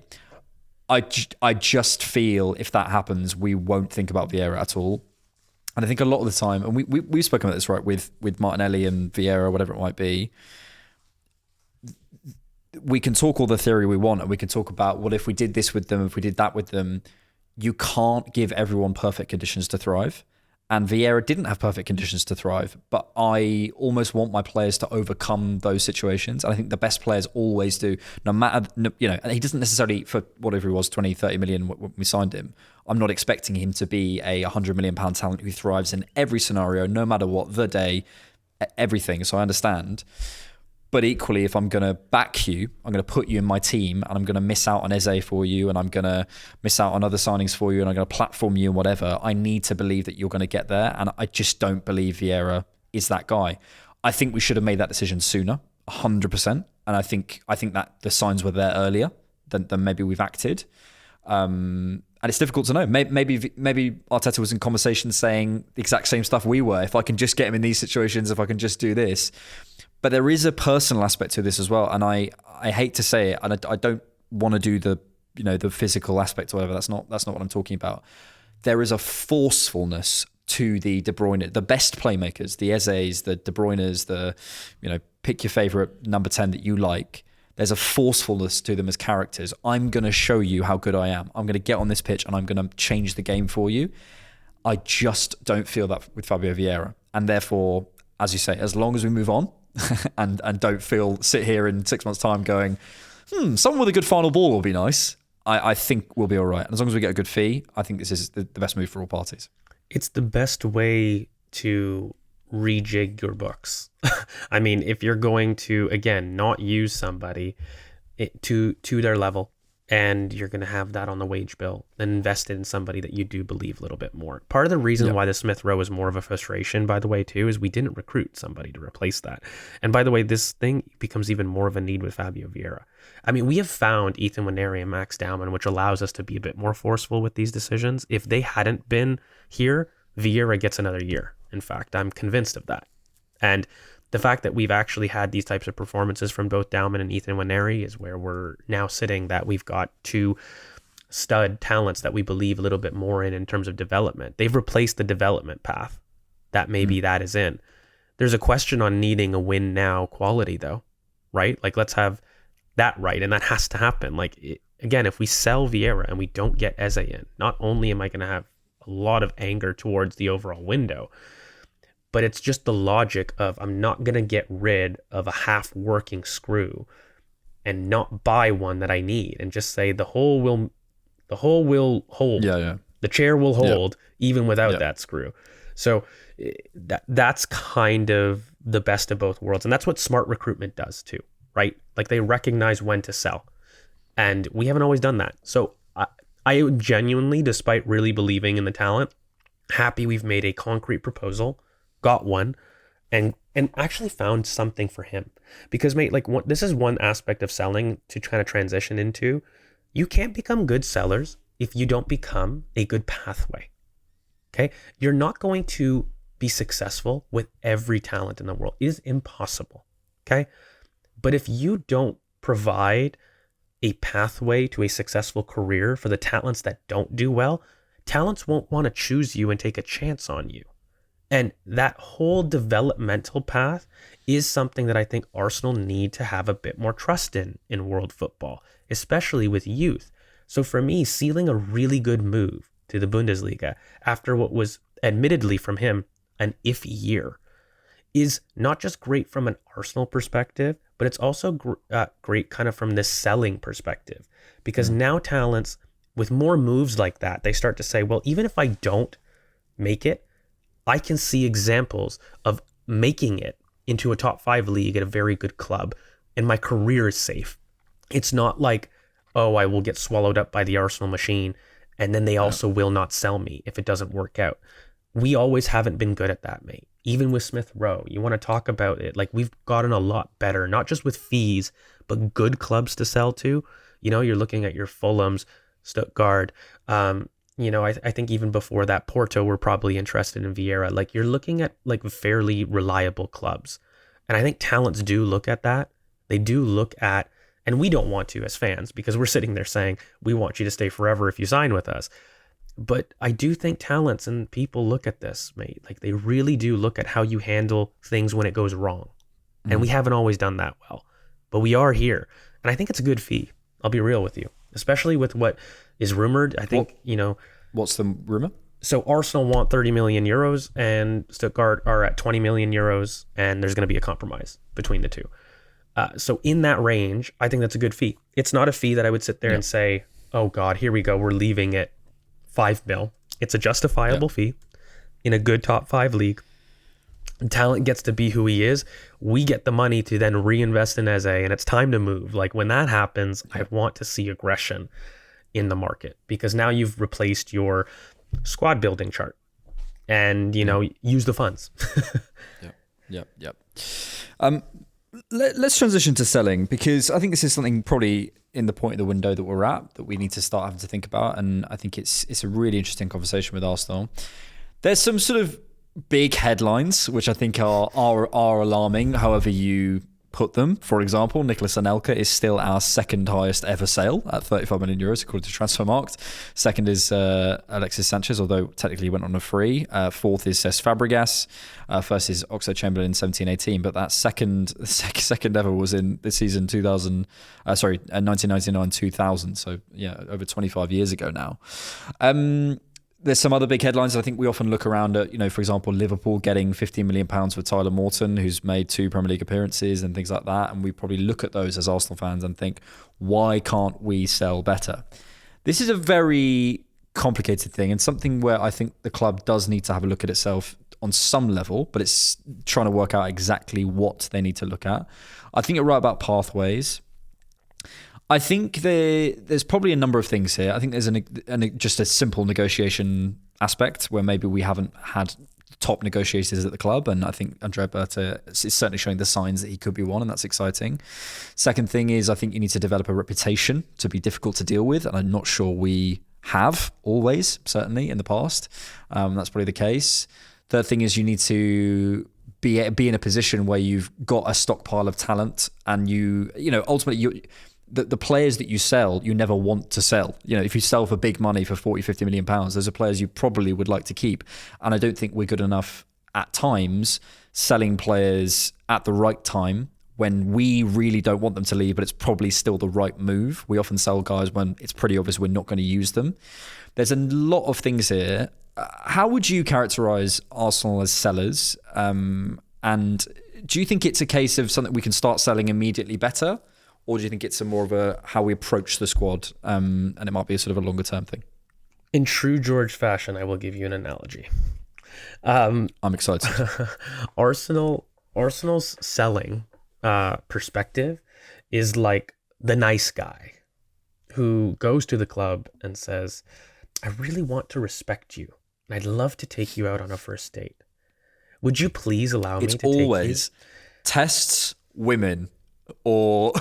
I just feel if that happens, we won't think about Vieira at all. And I think a lot of the time, and we've spoken about this, right, with Martinelli and Vieira, whatever it might be, we can talk all the theory we want, and we can talk about what if we did this with them, if we did that with them. You can't give everyone perfect conditions to thrive. And Vieira didn't have perfect conditions to thrive, but I almost want my players to overcome those situations. And I think the best players always do, no matter, and he doesn't necessarily, for whatever he was, 20, 30 million when we signed him, I'm not expecting him to be a £100 million talent who thrives in every scenario, no matter what, the day, everything. So I understand. But equally, if I'm going to back you, I'm going to put you in my team, and I'm going to miss out on Eze for you, and I'm going to miss out on other signings for you, and I'm going to platform you and whatever. I need to believe that you're going to get there, and I just don't believe Vieira is that guy. I think we should have made that decision sooner, 100%. And I think that the signs were there earlier than maybe we've acted. And it's difficult to know. Maybe Arteta was in conversation saying the exact same stuff we were. If I can just get him in these situations, if I can just do this. But there is a personal aspect to this as well, and I hate to say it, and I don't want to do the physical aspect or whatever. That's not what I'm talking about. There is a forcefulness to the De Bruyne, the best playmakers, the Ezes, the De Bruynes, pick your favorite number 10 that you like. There's a forcefulness to them as characters. I'm going to show you how good I am. I'm going to get on this pitch and I'm going to change the game for you. I just don't feel that with Fabio Vieira, and therefore, as you say, as long as we move on. and don't sit here in 6 months' time going, someone with a good final ball will be nice. I think we'll be all right. And as long as we get a good fee, I think this is the best move for all parties. It's the best way to rejig your books. I mean, if you're going to, again, not use somebody to their level, and you're going to have that on the wage bill, then invest in somebody that you do believe a little bit more. Part of the reason why the Smith Rowe is more of a frustration, by the way, too, is we didn't recruit somebody to replace that. And by the way, this thing becomes even more of a need with Fabio Vieira. I mean, we have found Ethan Nwaneri and Max Dowman, which allows us to be a bit more forceful with these decisions. If they hadn't been here, Vieira gets another year. In fact, I'm convinced of that. And the fact that we've actually had these types of performances from both Dowman and Ethan Nwaneri is where we're now sitting, that we've got two stud talents that we believe a little bit more in terms of development. They've replaced the development path that maybe that is in. There's a question on needing a win now quality though, right? Like, let's have that right. And that has to happen. Like, again, if we sell Vieira and we don't get Eze in, not only am I going to have a lot of anger towards the overall window, but it's just the logic of, I'm not going to get rid of a half working screw and not buy one that I need and just say the hole will hold. Yeah. The chair will hold even without that screw. So that's kind of the best of both worlds. And that's what smart recruitment does too, right? Like, they recognize when to sell. And we haven't always done that. So I genuinely, despite really believing in the talent, happy we've made a concrete proposal, got one, and actually found something for him. Because, mate, this is one aspect of selling to kind of transition into. You can't become good sellers if you don't become a good pathway. Okay? You're not going to be successful with every talent in the world. It is impossible. Okay? But if you don't provide a pathway to a successful career for the talents that don't do well, talents won't want to choose you and take a chance on you. And that whole developmental path is something that I think Arsenal need to have a bit more trust in world football, especially with youth. So for me, sealing a really good move to the Bundesliga after what was admittedly from him an iffy year is not just great from an Arsenal perspective, but it's also great kind of from this selling perspective. Because now talents with more moves like that, they start to say, well, even if I don't make it, I can see examples of making it into a top 5 league at a very good club, and my career is safe. It's not like, oh, I will get swallowed up by the Arsenal machine, and then they also will not sell me if it doesn't work out. We always haven't been good at that, mate. Even with Smith Rowe, you want to talk about it. Like, we've gotten a lot better, not just with fees, but good clubs to sell to. You know, you're looking at your Fulhams, Stuttgart, I think even before that, Porto were probably interested in Vieira. Like, you're looking at like fairly reliable clubs. And I think talents do look at that. They do look at And we don't want to as fans, because we're sitting there saying, we want you to stay forever if you sign with us. But I do think talents and people look at this, mate. Like, they really do look at how you handle things when it goes wrong. And we haven't always done that well. But we are here. And I think it's a good fee. I'll be real with you. Especially with what is rumored. I think, What's the rumor? So Arsenal want 30 million euros and Stuttgart are at 20 million euros, and there's going to be a compromise between the two. So in that range, I think that's a good fee. It's not a fee that I would sit there and say, oh God, here we go, we're leaving it 5 mil. It's a justifiable fee in a good top 5 league. Talent gets to be who he is. We get the money to then reinvest in Eze, and it's time to move. Like, when that happens, I want to see aggression in the market, because now you've replaced your squad building chart and, use the funds. Yep. Let's transition to selling, because I think this is something probably in the point of the window that we're at that we need to start having to think about. And I think it's a really interesting conversation with Arsenal. There's some sort of big headlines which I think are alarming, however you put them. For example, Nicolas Anelka is still our second highest ever sale at 35 million euros according to Transfermarkt. Second is Alexis Sanchez, although technically he went on a free. Fourth is Cesc Fabregas. First is Oxlade-Chamberlain 17-18, but that second ever was in the season 1999-2000. So yeah, over 25 years ago now. There's some other big headlines. I think we often look around at, for example, Liverpool getting £15 million for Tyler Morton, who's made 2 Premier League appearances and things like that. And we probably look at those as Arsenal fans and think, why can't we sell better? This is a very complicated thing, and something where I think the club does need to have a look at itself on some level, but it's trying to work out exactly what they need to look at. I think you're right about pathways. I think there's probably a number of things here. I think there's just a simple negotiation aspect where maybe we haven't had top negotiators at the club, and I think Andrea Berta is certainly showing the signs that he could be one, and that's exciting. Second thing is, I think you need to develop a reputation to be difficult to deal with, and I'm not sure we have always, certainly in the past. That's probably the case. Third thing is you need to be in a position where you've got a stockpile of talent, and ultimately the players that you sell, you never want to sell. If you sell for big money for 40, 50 million pounds, those are players you probably would like to keep. And I don't think we're good enough at times selling players at the right time when we really don't want them to leave, but it's probably still the right move. We often sell guys when it's pretty obvious we're not going to use them. There's a lot of things here. How would you characterize Arsenal as sellers? And do you think it's a case of something we can start selling immediately better? Or do you think it's more of a how we approach the squad, and it might be a sort of a longer term thing? In true George fashion, I will give you an analogy. I'm excited. Arsenal's selling perspective is like the nice guy who goes to the club and says, I really want to respect you, and I'd love to take you out on a first date. Would you please allow me to take you? It's always tests, women, or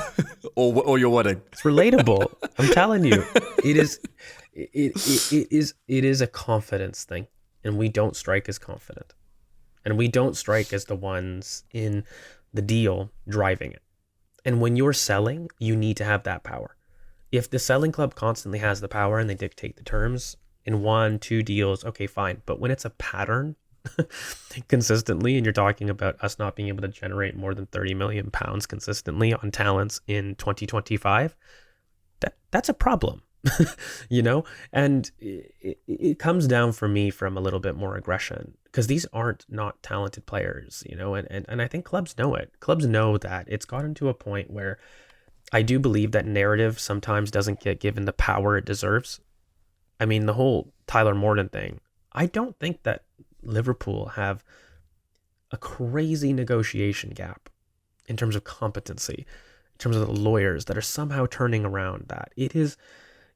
your wedding. It's relatable. I'm telling you, it is a confidence thing, and we don't strike as confident, and we don't strike as the ones in the deal driving it. And when you're selling, you need to have that power. If the selling club constantly has the power and they dictate the terms in 1-2 deals, okay, fine. But when it's a pattern consistently, and you're talking about us not being able to generate more than 30 million pounds consistently on talents in 2025, that's a problem. And it comes down for me from a little bit more aggression, because these aren't not talented players, and I think clubs know it. Clubs know that it's gotten to a point where I do believe that narrative sometimes doesn't get given the power it deserves. I mean, the whole Tyler Morton thing, I don't think that Liverpool have a crazy negotiation gap in terms of competency, in terms of the lawyers that are somehow turning around that. It is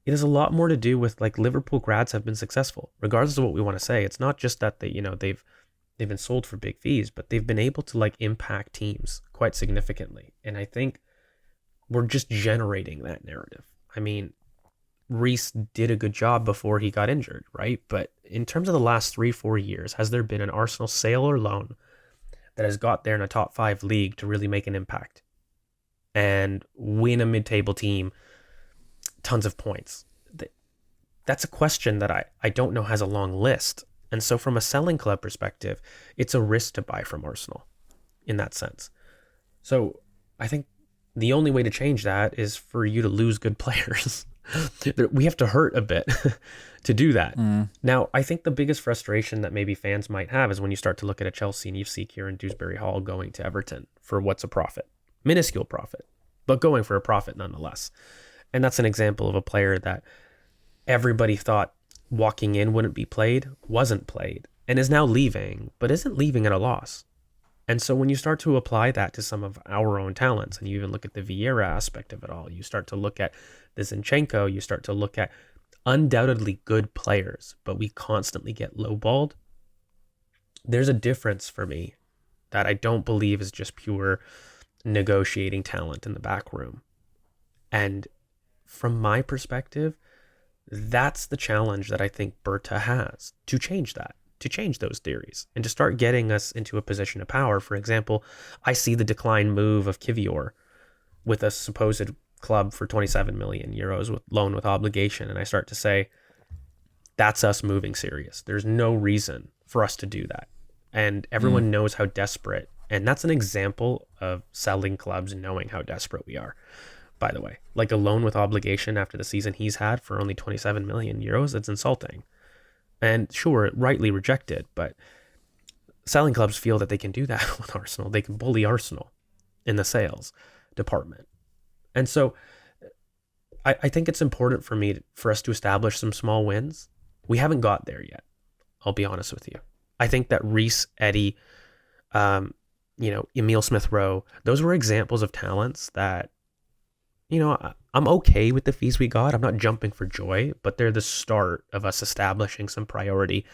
a lot more to do with, like, Liverpool grads have been successful, regardless of what we want to say. It's not just that they've been sold for big fees, but they've been able to, like, impact teams quite significantly. And I think we're just generating that narrative. I mean, Reece did a good job before he got injured, right? But in terms of the last 3-4 years, has there been an Arsenal sale or loan that has got there in a top 5 league to really make an impact? and win a mid-table team tons of points? That's a question that I don't know has a long list. And so from a selling club perspective, it's a risk to buy from Arsenal in that sense. So I think the only way to change that is for you to lose good players. We have to hurt a bit to do that. Now, I think the biggest frustration that maybe fans might have is when you start to look at a Chelsea and you see Kieran Dewsbury Hall going to Everton for what's a profit, minuscule profit, but going for a profit nonetheless. And that's an example of a player that everybody thought walking in wouldn't be played, wasn't played, and is now leaving, but isn't leaving at a loss. And so when you start to apply that to some of our own talents, and you even look at the Vieira aspect of it all, you start to look at the Zinchenko, you start to look at undoubtedly good players, but we constantly get lowballed. There's a difference for me that I don't believe is just pure negotiating talent in the back room. And from my perspective, that's the challenge that I think Berta has to change that, to change those theories and to start getting us into a position of power. For example, I see the decline move of Kivior with a supposed club for 27 million euros with loan with obligation. And I start to say, that's us moving serious. There's no reason for us to do that. And everyone knows how desperate. And that's an example of selling clubs knowing how desperate we are. By the way, like a loan with obligation after the season he's had for only 27 million euros, it's insulting. And sure, rightly rejected, but selling clubs feel that they can do that with Arsenal. They can bully Arsenal in the sales department. And so I think it's important for us to establish some small wins. We haven't got there yet. I'll be honest with you. I think that Reece, Eddie, Emile Smith-Rowe, those were examples of talents that, I'm okay with the fees we got. I'm not jumping for joy, but they're the start of us establishing some priority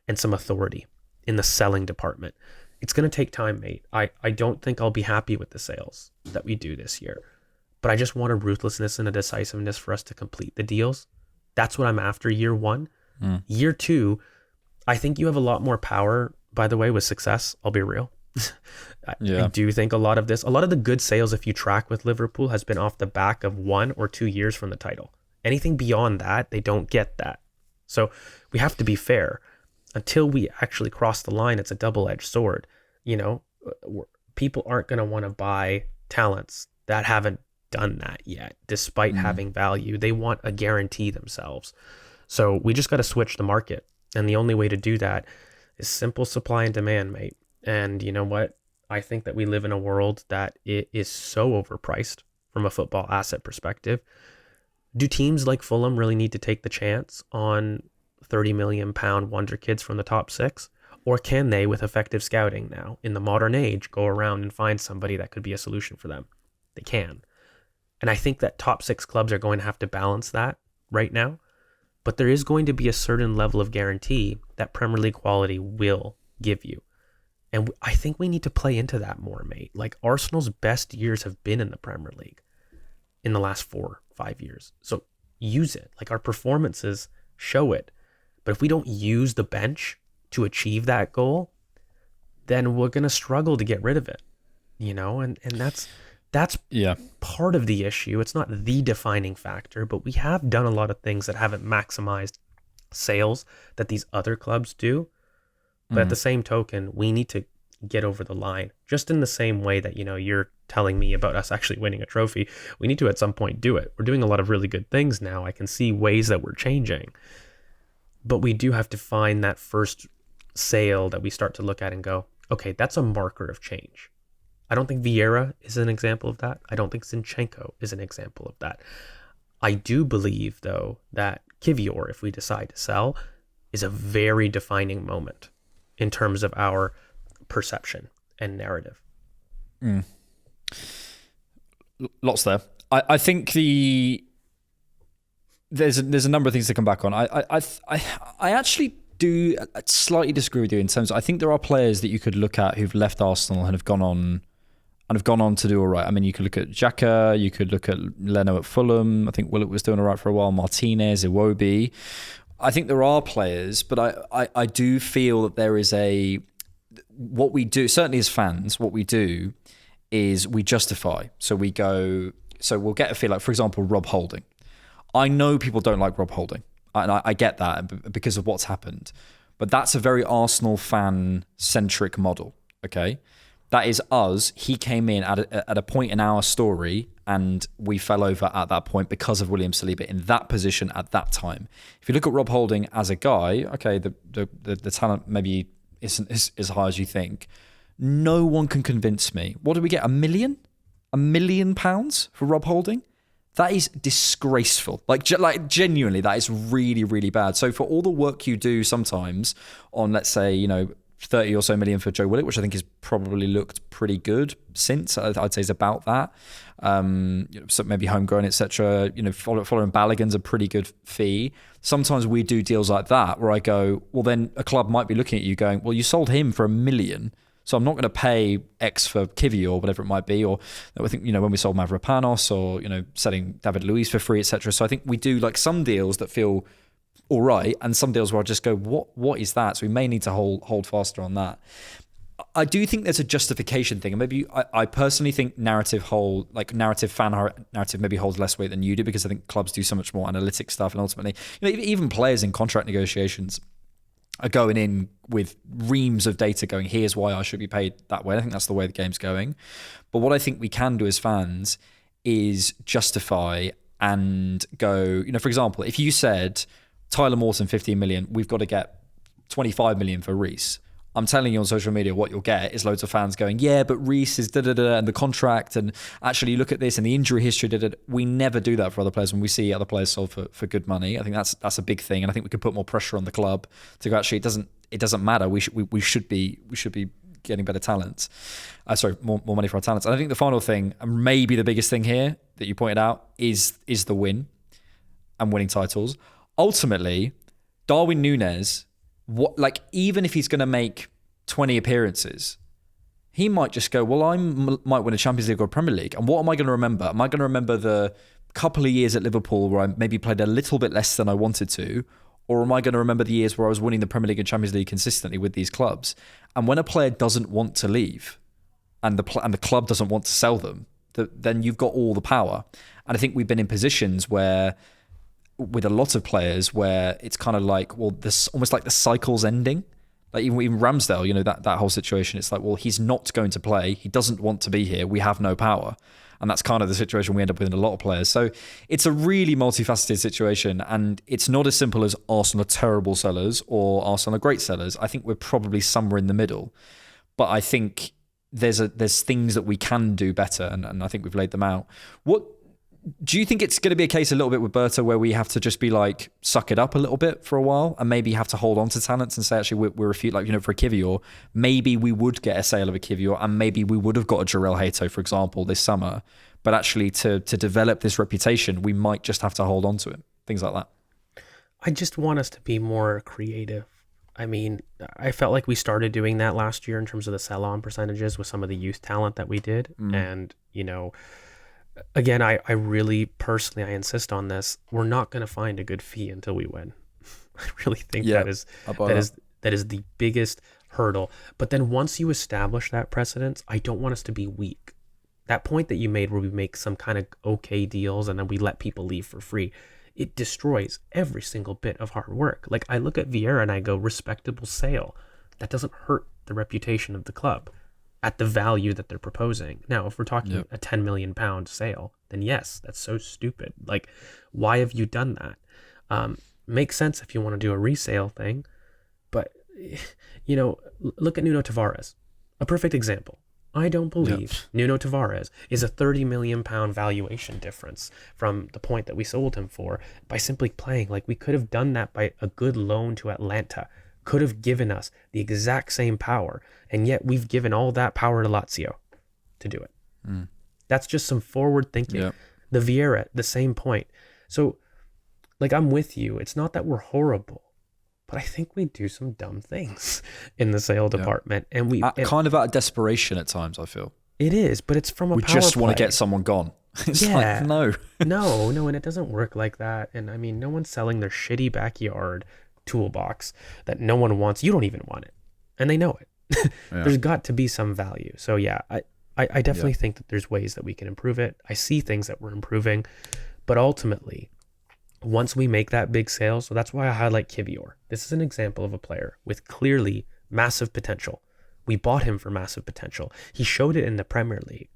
and some authority in the selling department. It's going to take time, mate. I don't think I'll be happy with the sales that we do this year, but I just want a ruthlessness and a decisiveness for us to complete the deals. That's what I'm after year one. Year two, I think you have a lot more power, by the way, with success. I'll be real. I do think a lot of the good sales, if you track with Liverpool, has been off the back of 1 or 2 years from the title. Anything beyond that, they don't get that. So we have to be fair. Until we actually cross the line, it's a double-edged sword. People aren't going to want to buy talents that haven't done that yet, despite having value. They want a guarantee themselves. So we just got to switch the market. And the only way to do that is simple supply and demand, mate. And you know what? I think that we live in a world that it is so overpriced from a football asset perspective. Do teams like Fulham really need to take the chance on 30 million pound wonder kids from the top 6? Or can they, with effective scouting now in the modern age, go around and find somebody that could be a solution for them? They can. And I think that top 6 clubs are going to have to balance that right now. But there is going to be a certain level of guarantee that Premier League quality will give you. And I think we need to play into that more, mate. Like Arsenal's best years have been in the Premier League in the last 4-5 years. So use it. Like our performances show it. But if we don't use the bench to achieve that goal, then we're going to struggle to get rid of it. And that's part of the issue. It's not the defining factor, but we have done a lot of things that haven't maximized sales that these other clubs do. But at the same token, we need to get over the line. Just in the same way that, you're telling me about us actually winning a trophy, we need to at some point do it. We're doing a lot of really good things now. I can see ways that we're changing. But we do have to find that first sale that we start to look at and go, okay, that's a marker of change. I don't think Vieira is an example of that. I don't think Zinchenko is an example of that. I do believe, though, that Kivior, if we decide to sell, is a very defining moment in terms of our perception and narrative. Lots there. I think there's a number of things to come back on. I actually do slightly disagree with you in terms of, I think there are players that you could look at who've left Arsenal and have gone on to do all right. I mean, you could look at Xhaka, you could look at Leno at Fulham. I think Willock was doing all right for a while. Martinez, Iwobi. I think there are players, but I do feel that there is what we do, certainly as fans, what we do is we justify. So we go, so we'll get a feel like, for example, Rob Holding. I know people don't like Rob Holding, and I get that because of what's happened. But that's a very Arsenal fan-centric model, okay? That is us. He came in at a point in our story, and we fell over at that point because of William Saliba in that position at that time. If you look at Rob Holding as a guy, okay, the talent maybe isn't as high as you think. No one can convince me. What did we get? £1 million? £1 million for Rob Holding? That is disgraceful. Like genuinely, that is really, really bad. So for all the work you do sometimes on, let's say, 30 or so million for Joe Willock, which I think has probably looked pretty good since, I'd say is about that. So maybe homegrown, etc. Following Balogun's a pretty good fee. Sometimes we do deals like that where I go, well, then a club might be looking at you going, well, you sold him for £1 million. So I'm not going to pay X for Kivy or whatever it might be, or I think when we sold Mavropanos, or selling David Luiz for free, etc. So I think we do like some deals that feel all right, and some deals where I just go, what is that? So we may need to hold faster on that. I do think there's a justification thing, and maybe I personally think narrative fan narrative maybe holds less weight than you do, because I think clubs do so much more analytic stuff, and ultimately, even players in contract negotiations are going in with reams of data going, here's why I should be paid that way. I think that's the way the game's going. But what I think we can do as fans is justify and go, for example, if you said Tyler Morton, 15 million, we've got to get 25 million for Reece. I'm telling you on social media, what you'll get is loads of fans going, yeah, but Reece is da-da-da, and the contract, and actually look at this, and the injury history, da-da-da. We never do that for other players when we see other players sold for good money. I think that's a big thing, and I think we could put more pressure on the club to go, actually, it doesn't matter. We should be getting better talents. More money for our talents. And I think the final thing, and maybe the biggest thing here that you pointed out, is the win and winning titles. Ultimately, Darwin Núñez, even if he's going to make 20 appearances, he might just go, well, I might win a Champions League or a Premier League. And what am I going to remember? Am I going to remember the couple of years at Liverpool where I maybe played a little bit less than I wanted to? Or am I going to remember the years where I was winning the Premier League and Champions League consistently with these clubs? And when a player doesn't want to leave and the club doesn't want to sell them, then you've got all the power. And I think we've been in positions where, with a lot of players, where it's kind of like, well, this almost like the cycle's ending. Like even Ramsdale, that whole situation, it's like, well, he's not going to play. He doesn't want to be here. We have no power. And that's kind of the situation we end up with in a lot of players. So it's a really multifaceted situation, and it's not as simple as Arsenal are terrible sellers or Arsenal are great sellers. I think we're probably somewhere in the middle. But I think there's things that we can do better, and I think we've laid them out. What do you think it's going to be a case a little bit with Berta where we have to just be like, suck it up a little bit for a while and maybe have to hold on to talents and say, actually, we're a few, for a Kivior, maybe we would get a sale of a Kivior and maybe we would have got a Jarell Hato, for example, this summer. But actually to develop this reputation, we might just have to hold on to it. Things like that. I just want us to be more creative. I mean, I felt like we started doing that last year in terms of the sell-on percentages with some of the youth talent that we did. And, again, I really personally, I insist on this. We're not going to find a good fee until we win. I really think that is the biggest hurdle. But then once you establish that precedence, I don't want us to be weak. That point that you made where we make some kind of okay deals and then we let people leave for free, it destroys every single bit of hard work. Like I look at Vieira and I go, respectable sale. That doesn't hurt the reputation of the club at the value that they're proposing. Now, if we're talking a £10 million sale, then yes, that's so stupid. Like, why have you done that? Makes sense if you want to do a resale thing, but, look at Nuno Tavares, a perfect example. I don't believe Nuno Tavares is a £30 million valuation difference from the point that we sold him for by simply playing. Like, we could have done that by a good loan to Atlanta. Could have given us the exact same power, and yet we've given all that power to Lazio to do it. That's just some forward thinking. The Vieira, the same point. So, I'm with you. It's not that we're horrible, but I think we do some dumb things in the sale department, and kind of out of desperation at times. I feel it is, but it's from a. We power just want play. to get someone gone. It's like, no, and it doesn't work like that. And I mean, no one's selling their shitty backyard toolbox that no one wants. You don't even want it, and they know it. There's got to be some value. So I I definitely think that there's ways that we can improve it. I see things that we're improving, but ultimately, once we make that big sale, so that's why I highlight Kivior. This is an example of a player with clearly massive potential. We bought him for massive potential. He showed it in the Premier League.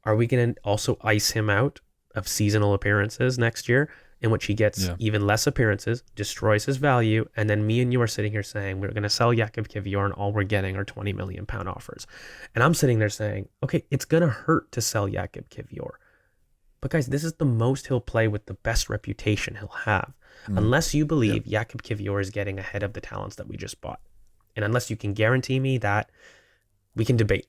Are we going to also ice him out of seasonal appearances next year, in which he gets even less appearances, destroys his value, and then me and you are sitting here saying we're going to sell Jakub Kivior and all we're getting are £20 million offers. And I'm sitting there saying, okay, it's going to hurt to sell Jakub Kivior. But guys, this is the most he'll play with the best reputation he'll have. Unless you believe Jakub Kivior is getting ahead of the talents that we just bought. And unless you can guarantee me that, we can debate.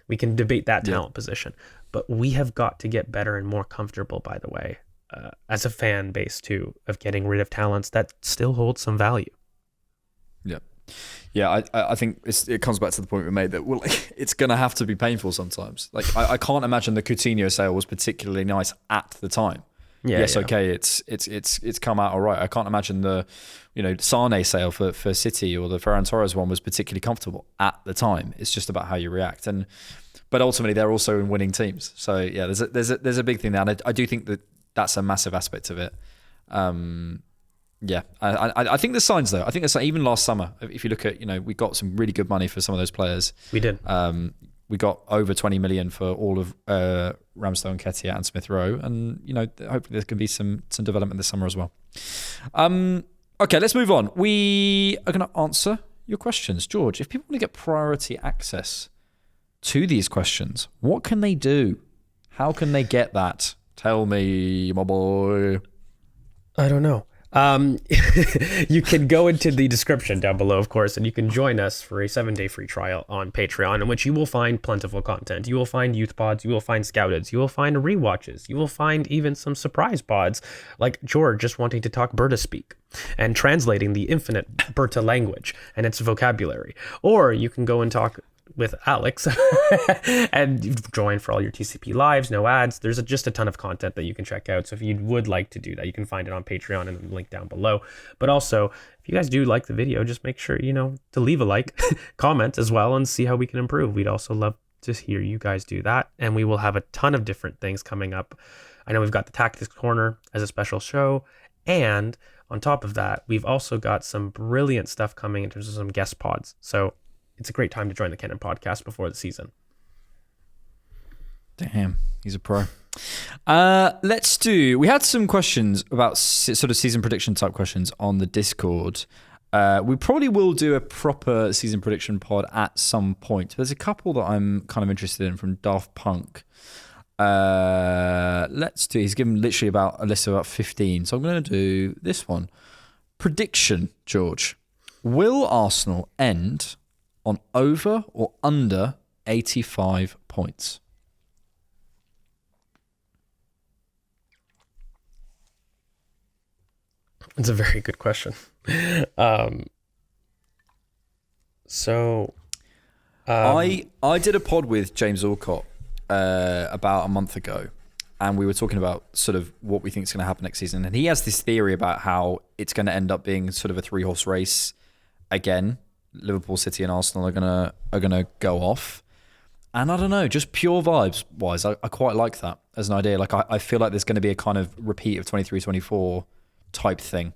We can debate that talent position. But we have got to get better and more comfortable, by the way, as a fan base too, of getting rid of talents that still hold some value. Yeah, I think it comes back to the point we made that it's going to have to be painful sometimes. Like I can't imagine the Coutinho sale was particularly nice at the time. Okay, it's come out all right. I can't imagine the Sane sale for City or the Ferran Torres one was particularly comfortable at the time. It's just about how you react, but ultimately they're also in winning teams. So yeah, there's a big thing there, and I do think that's a massive aspect of it. I think there's signs though. I think there's even last summer, if you look at we got some really good money for some of those players. We did. We got over 20 million for all of Ramsdale, Nketiah and Smith Rowe, and hopefully there can be some development this summer as well. Okay, let's move on. We are going to answer your questions, George. If people want to get priority access to these questions, what can they do? How can they get that? Tell me, my boy. I don't know. You can go into the description down below, of course, and you can join us for a 7-day free trial on Patreon, in which you will find plentiful content. You will find youth pods, you will find scouteds, you will find rewatches, you will find even some surprise pods, like George just wanting to talk Berta speak and translating the infinite Berta language and its vocabulary. Or you can go and talk with Alex and join for all your TCP lives, no ads. There's just a ton of content that you can check out. So if you would like to do that, you can find it on Patreon and the link down below. But also, if you guys do like the video, just make sure, to leave a like, comment as well, and see how we can improve. We'd also love to hear you guys do that. And we will have a ton of different things coming up. I know we've got the Tactics Corner as a special show. And on top of that, we've also got some brilliant stuff coming in terms of some guest pods. So it's a great time to join the Cannon podcast before the season. Damn, he's a pro. We had some questions about sort of season prediction type questions on the Discord. We probably will do a proper season prediction pod at some point. There's a couple that I'm kind of interested in from Daft Punk. He's given literally a list of about 15. So I'm going to do this one. Prediction, George. Will Arsenal end on over or under 85 points? It's a very good question. I did a pod with James Alcott about a month ago, and we were talking about sort of what we think is going to happen next season, and he has this theory about how it's going to end up being sort of a 3-horse race again. Liverpool, City and Arsenal are gonna go off. And I don't know, just pure vibes wise, I quite like that as an idea. Like I feel like there's going to be a kind of repeat of 23-24 type thing.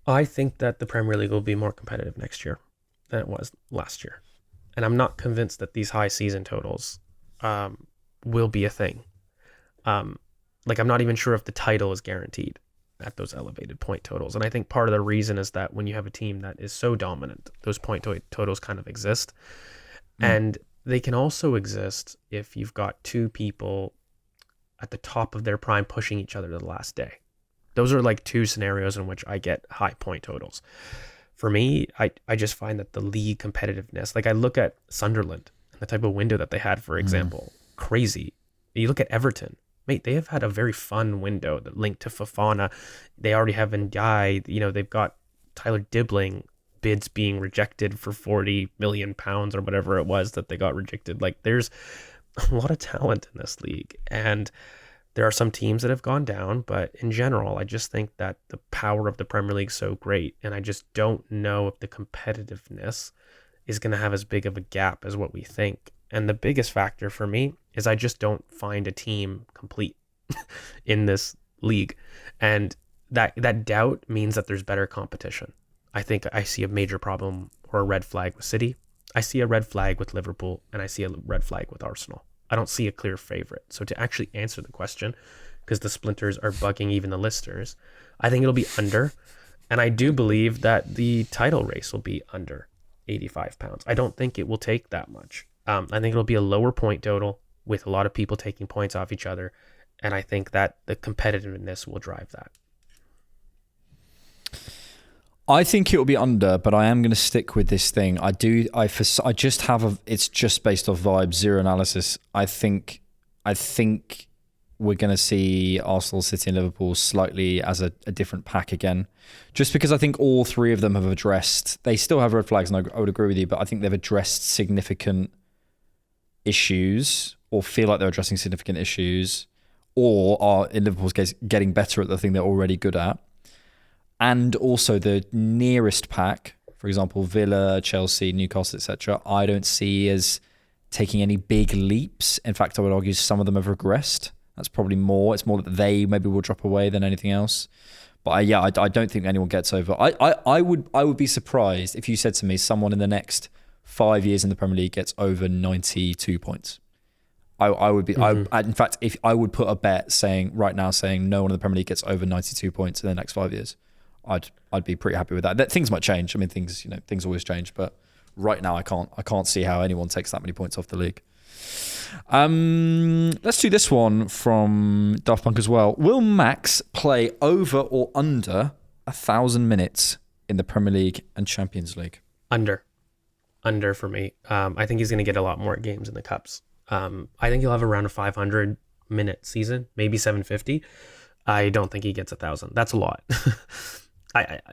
I think that the Premier League will be more competitive next year than it was last year. And I'm not convinced that these high season totals will be a thing. I'm not even sure if the title is guaranteed at those elevated point totals. And I think part of the reason is that when you have a team that is so dominant, those point totals kind of exist. And they can also exist if you've got two people at the top of their prime pushing each other to the last day. Those are like two scenarios in which I get high point totals. For me, I just find that the league competitiveness, like I look at Sunderland and the type of window that they had, for example, crazy. You look at Everton, mate, they have had a very fun window that linked to Fofana. They already have Ndiaye, they've got Tyler Dibbling bids being rejected for £40 million or whatever it was that they got rejected. Like there's a lot of talent in this league, and there are some teams that have gone down, but in general, I just think that the power of the Premier League is so great, and I just don't know if the competitiveness is going to have as big of a gap as what we think. And the biggest factor for me is I just don't find a team complete in this league. And that doubt means that there's better competition. I think I see a major problem or a red flag with City. I see a red flag with Liverpool, and I see a red flag with Arsenal. I don't see a clear favorite. So to actually answer the question, because the splinters are bugging even the listeners, I think it'll be under. And I do believe that the title race will be under £85. I don't think it will take that much. I think it'll be a lower point total with a lot of people taking points off each other. And I think that the competitiveness will drive that. I think it will be under, but I am going to stick with this thing. It's just based off vibes, zero analysis. I think we're going to see Arsenal, City and Liverpool slightly as a different pack again. Just because I think all three of them have addressed, they still have red flags, and I would agree with you, but I think they've addressed significant issues, or feel like they're addressing significant issues, or are, in Liverpool's case, getting better at the thing they're already good at. And also the nearest pack, for example, Villa, Chelsea, Newcastle, etc., I don't see as taking any big leaps. In fact, I would argue some of them have regressed. That's probably more. It's more that they maybe will drop away than anything else. But I don't think anyone gets over. I would be surprised if you said to me someone in the next 5 years in the Premier League gets over 92 points. I would be. In fact, if I would put a bet saying no one in the Premier League gets over 92 points in the next 5 years. I'd be pretty happy with that. Things might change. I mean, things always change, but right now I can't see how anyone takes that many points off the league. Let's do this one from Daft Punk as well. Will Max play over or under 1,000 minutes in the Premier League and Champions League? Under for me. I think he's going to get a lot more games in the cups. I think he'll have around a 500-minute season, maybe 750. I don't think he gets 1,000. That's a lot.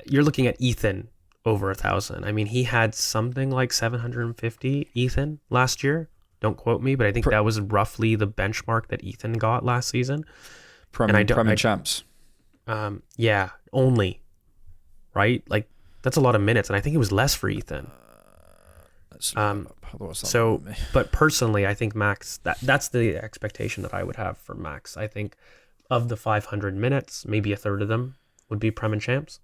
You're looking at Ethan over 1,000. I mean, he had something like 750, Ethan, last year. Don't quote me, but I think that was roughly the benchmark that Ethan got last season. Premier champs. Yeah, only. Right? Like, that's a lot of minutes, and I think it was less for Ethan. But personally, I think Max, that's the expectation that I would have for Max. I think of the 500 minutes, maybe a third of them would be Prem and Champs.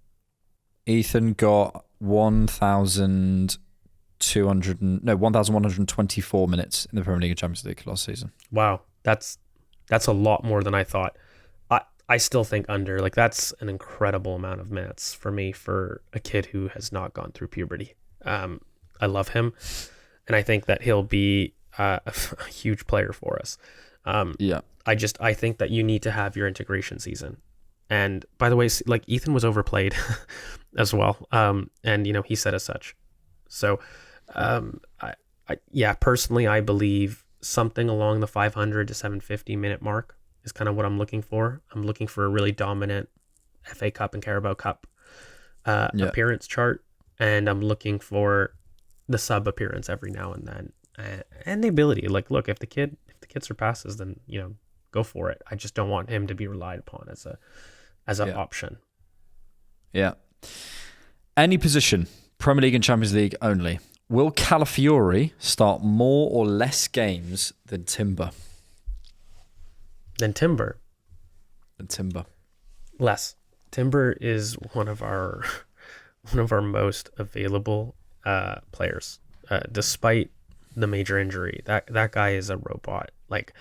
Ethan got 1,124 minutes in the Premier League and Champions League last season. Wow, that's a lot more than I thought. I still think under. Like, that's an incredible amount of minutes for me for a kid who has not gone through puberty. I love him, and I think that he'll be a huge player for us. I think that you need to have your integration season. And by the way, like, Ethan was overplayed as well. And he said as such. So, personally, I believe something along the 500 to 750 minute mark is kind of what I'm looking for. I'm looking for a really dominant FA Cup and Carabao Cup appearance chart. And I'm looking for the sub appearance every now and then. And the ability, like, look, if the kid surpasses, then, go for it. I just don't want him to be relied upon as an option. Yeah. Any position, Premier League and Champions League only. Will Calafiori start more or less games than Timber? Less. Timber is one of our most available players, despite the major injury. That guy is a robot. Like,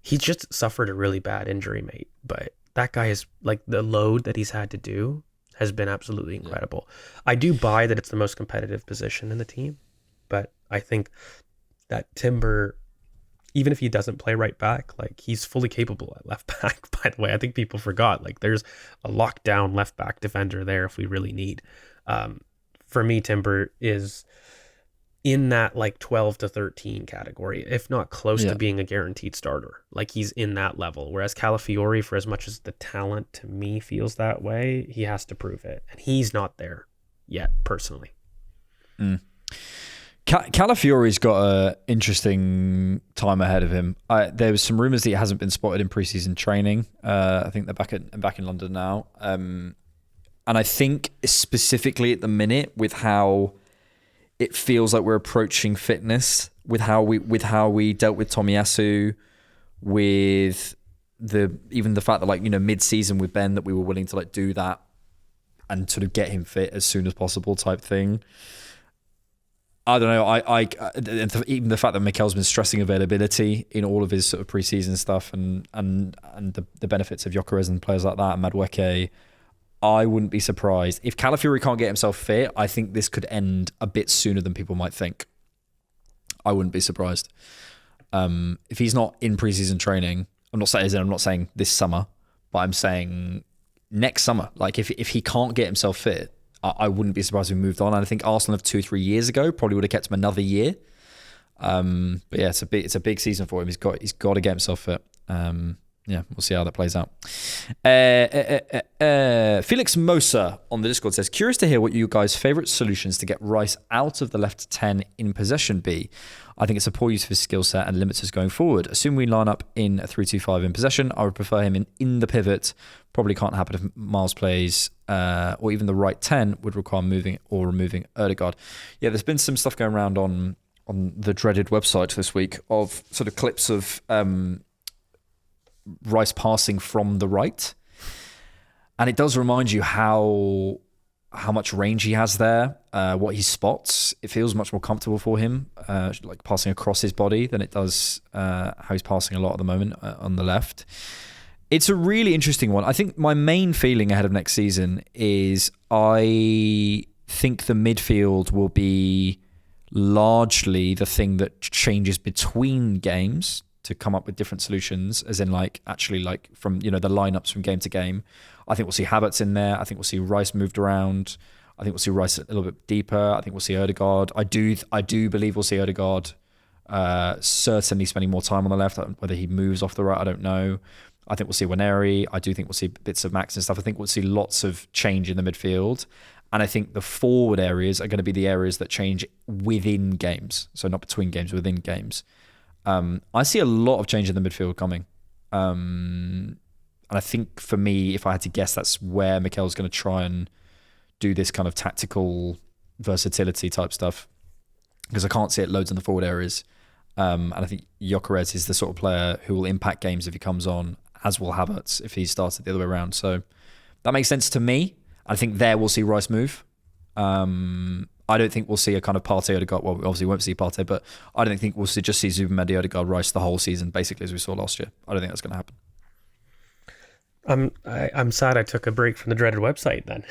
he just suffered a really bad injury, mate. But that guy is, like, the load that he's had to do has been absolutely incredible. I do buy that it's the most competitive position in the team, but I think that Timber, even if he doesn't play right back, like, he's fully capable at left back, by the way. I think people forgot, like, there's a lockdown left back defender there if we really need. For me, Timber is in that, like, 12 to 13 category, if not close to being a guaranteed starter. Like, he's in that level. Whereas Calafiori, for as much as the talent to me feels that way, he has to prove it. And he's not there yet, personally. Calafiori's got an interesting time ahead of him. There was some rumours that he hasn't been spotted in preseason training. I think they're back in London now. And I think specifically at the minute with how it feels like we're approaching fitness with how we dealt with Tomiyasu, with even the fact that like, you know, mid-season with Ben, that we were willing to like do that and sort of get him fit as soon as possible type thing. I don't know. Even the fact that Mikel's been stressing availability in all of his sort of preseason stuff, and the benefits of Gyökeres and players like that, and Madueke, I wouldn't be surprised if Calafiori can't get himself fit. I think this could end a bit sooner than people might think. I wouldn't be surprised if he's not in preseason training. I'm not saying this summer, but I'm saying next summer. Like if he can't get himself fit, I wouldn't be surprised if we moved on. And I think Arsenal of 2-3 years ago probably would have kept him another year. But yeah, it's a big season for him. He's got to get himself fit. Yeah, we'll see how that plays out. Felix Mosa on the Discord says, curious to hear what you guys' favourite solutions to get Rice out of the left 10 in possession be. I think it's a poor use of his skill set and limits us going forward. Assume we line up in a 3-2-5 in possession. I would prefer him in the pivot. Probably can't happen if Miles plays, or even the right 10 would require moving or removing Ødegaard. Yeah, there's been some stuff going around on the dreaded website this week of sort of clips of Rice passing from the right, and it does remind you how much range he has there, what he spots. It feels much more comfortable for him, like passing across his body, than it does how he's passing a lot at the moment on the left. It's a really interesting one. I think my main feeling ahead of next season is I think the midfield will be largely the thing that changes between games to come up with different solutions, as in like actually like from, you know, the lineups from game to game. I think we'll see Havertz in there. I think we'll see Rice moved around. I think we'll see Rice a little bit deeper. I think we'll see Ødegaard. I do believe we'll see Ødegaard certainly spending more time on the left. Whether he moves off the right, I don't know. I think we'll see Waneri. I do think we'll see bits of Max and stuff. I think we'll see lots of change in the midfield. And I think the forward areas are going to be the areas that change within games. So not between games, within games. I see a lot of change in the midfield coming. And I think for me, if I had to guess, that's where Mikel's going to try and do this kind of tactical versatility type stuff. Because I can't see it loads in the forward areas. And I think Gyökeres is the sort of player who will impact games if he comes on, as will Havertz if he started the other way around. So that makes sense to me. I think there we'll see Rice move. I don't think we'll see a kind of Partey Ødegaard. Well, we obviously won't see Partey, but I don't think we'll just see Zubimendi, Ødegaard, Rice the whole season, basically, as we saw last year. I don't think that's going to happen. I'm sad I took a break from the dreaded website then.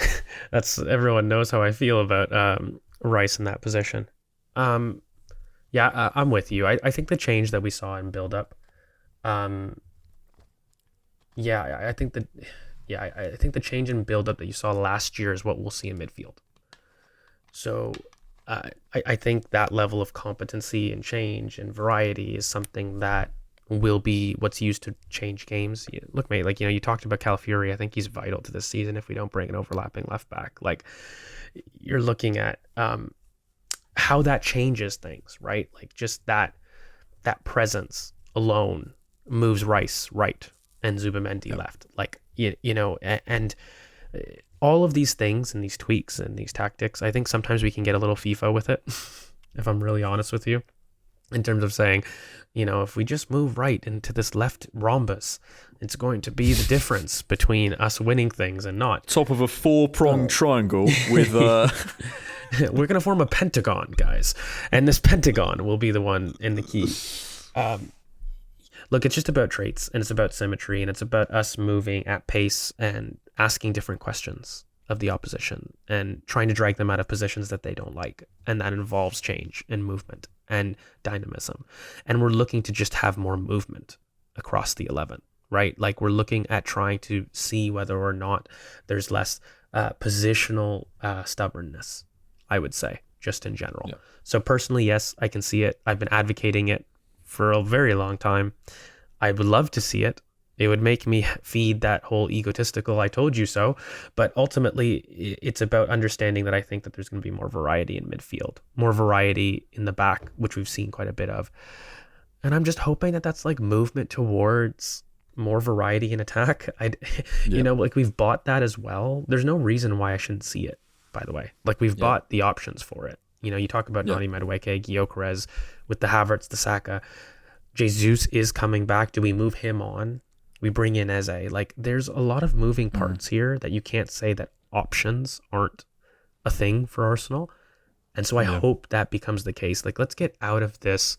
That's, everyone knows how I feel about Rice in that position. I'm with you. I think the change that we saw in build-up, I think the change in build-up that you saw last year is what we'll see in midfield. So I think that level of competency and change and variety is something that will be what's used to change games. Look, mate, like, you know, you talked about Calafiori. I think he's vital to this season if we don't bring an overlapping left back. Like, you're looking at how that changes things, right? Like, just that presence alone moves Rice right and Zubimendi left. Like, you know, and all of these things and these tweaks and these tactics, I think sometimes we can get a little FIFA with it, if I'm really honest with you, in terms of saying, you know, if we just move right into this left rhombus, it's going to be the difference between us winning things and not. Top of a 4-pronged triangle with... We're going to form a pentagon, guys. And this pentagon will be the one in the key. Look, it's just about traits, and it's about symmetry, and it's about us moving at pace and asking different questions of the opposition and trying to drag them out of positions that they don't like. And that involves change and movement and dynamism. And we're looking to just have more movement across the 11, right? Like, we're looking at trying to see whether or not there's less positional stubbornness, I would say, just in general. Yeah. So personally, yes, I can see it. I've been advocating it for a very long time. I would love to see it. It would make me feed that whole egotistical "I told you so." But ultimately, it's about understanding that I think that there's going to be more variety in midfield, more variety in the back, which we've seen quite a bit of. And I'm just hoping that that's like movement towards more variety in attack. You know, like, we've bought that as well. There's no reason why I shouldn't see it, by the way. Like, we've bought the options for it. You talk about Nani Madueke, Gyökeres with the Havertz, the Saka. Jesus is coming back. Do we move him on? We bring in Eze. Like, there's a lot of moving parts here that you can't say that options aren't a thing for Arsenal. And so I hope that becomes the case. Like, let's get out of this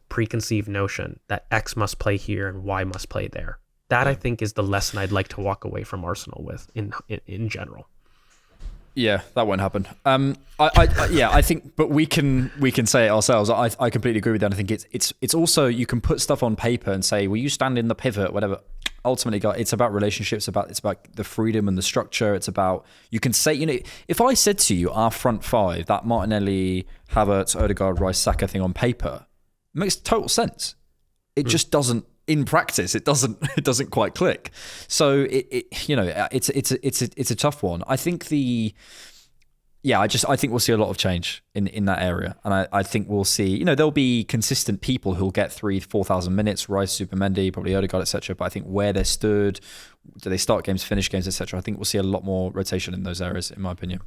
preconceived notion that X must play here and Y must play there. That I think is the lesson I'd like to walk away from Arsenal with in general. Yeah, that won't happen. I think, but we can say it ourselves. I completely agree with that. I think it's also, you can put stuff on paper and say, will you stand in the pivot, whatever. Ultimately, it's about relationships. It's about the freedom and the structure. It's about, you can say, if I said to you, our front five, that Martinelli, Havertz, Odegaard, Rice, Saka thing on paper, it makes total sense. It just doesn't. In practice, it doesn't quite click. So it's a tough one. I think I think we'll see a lot of change in that area, and I think we'll see. There'll be consistent people who'll get 3,000-4,000 minutes. Rice, Supermendy, probably Odegaard, etc. But I think where they're stood, do they start games, finish games, etc. I think we'll see a lot more rotation in those areas, in my opinion.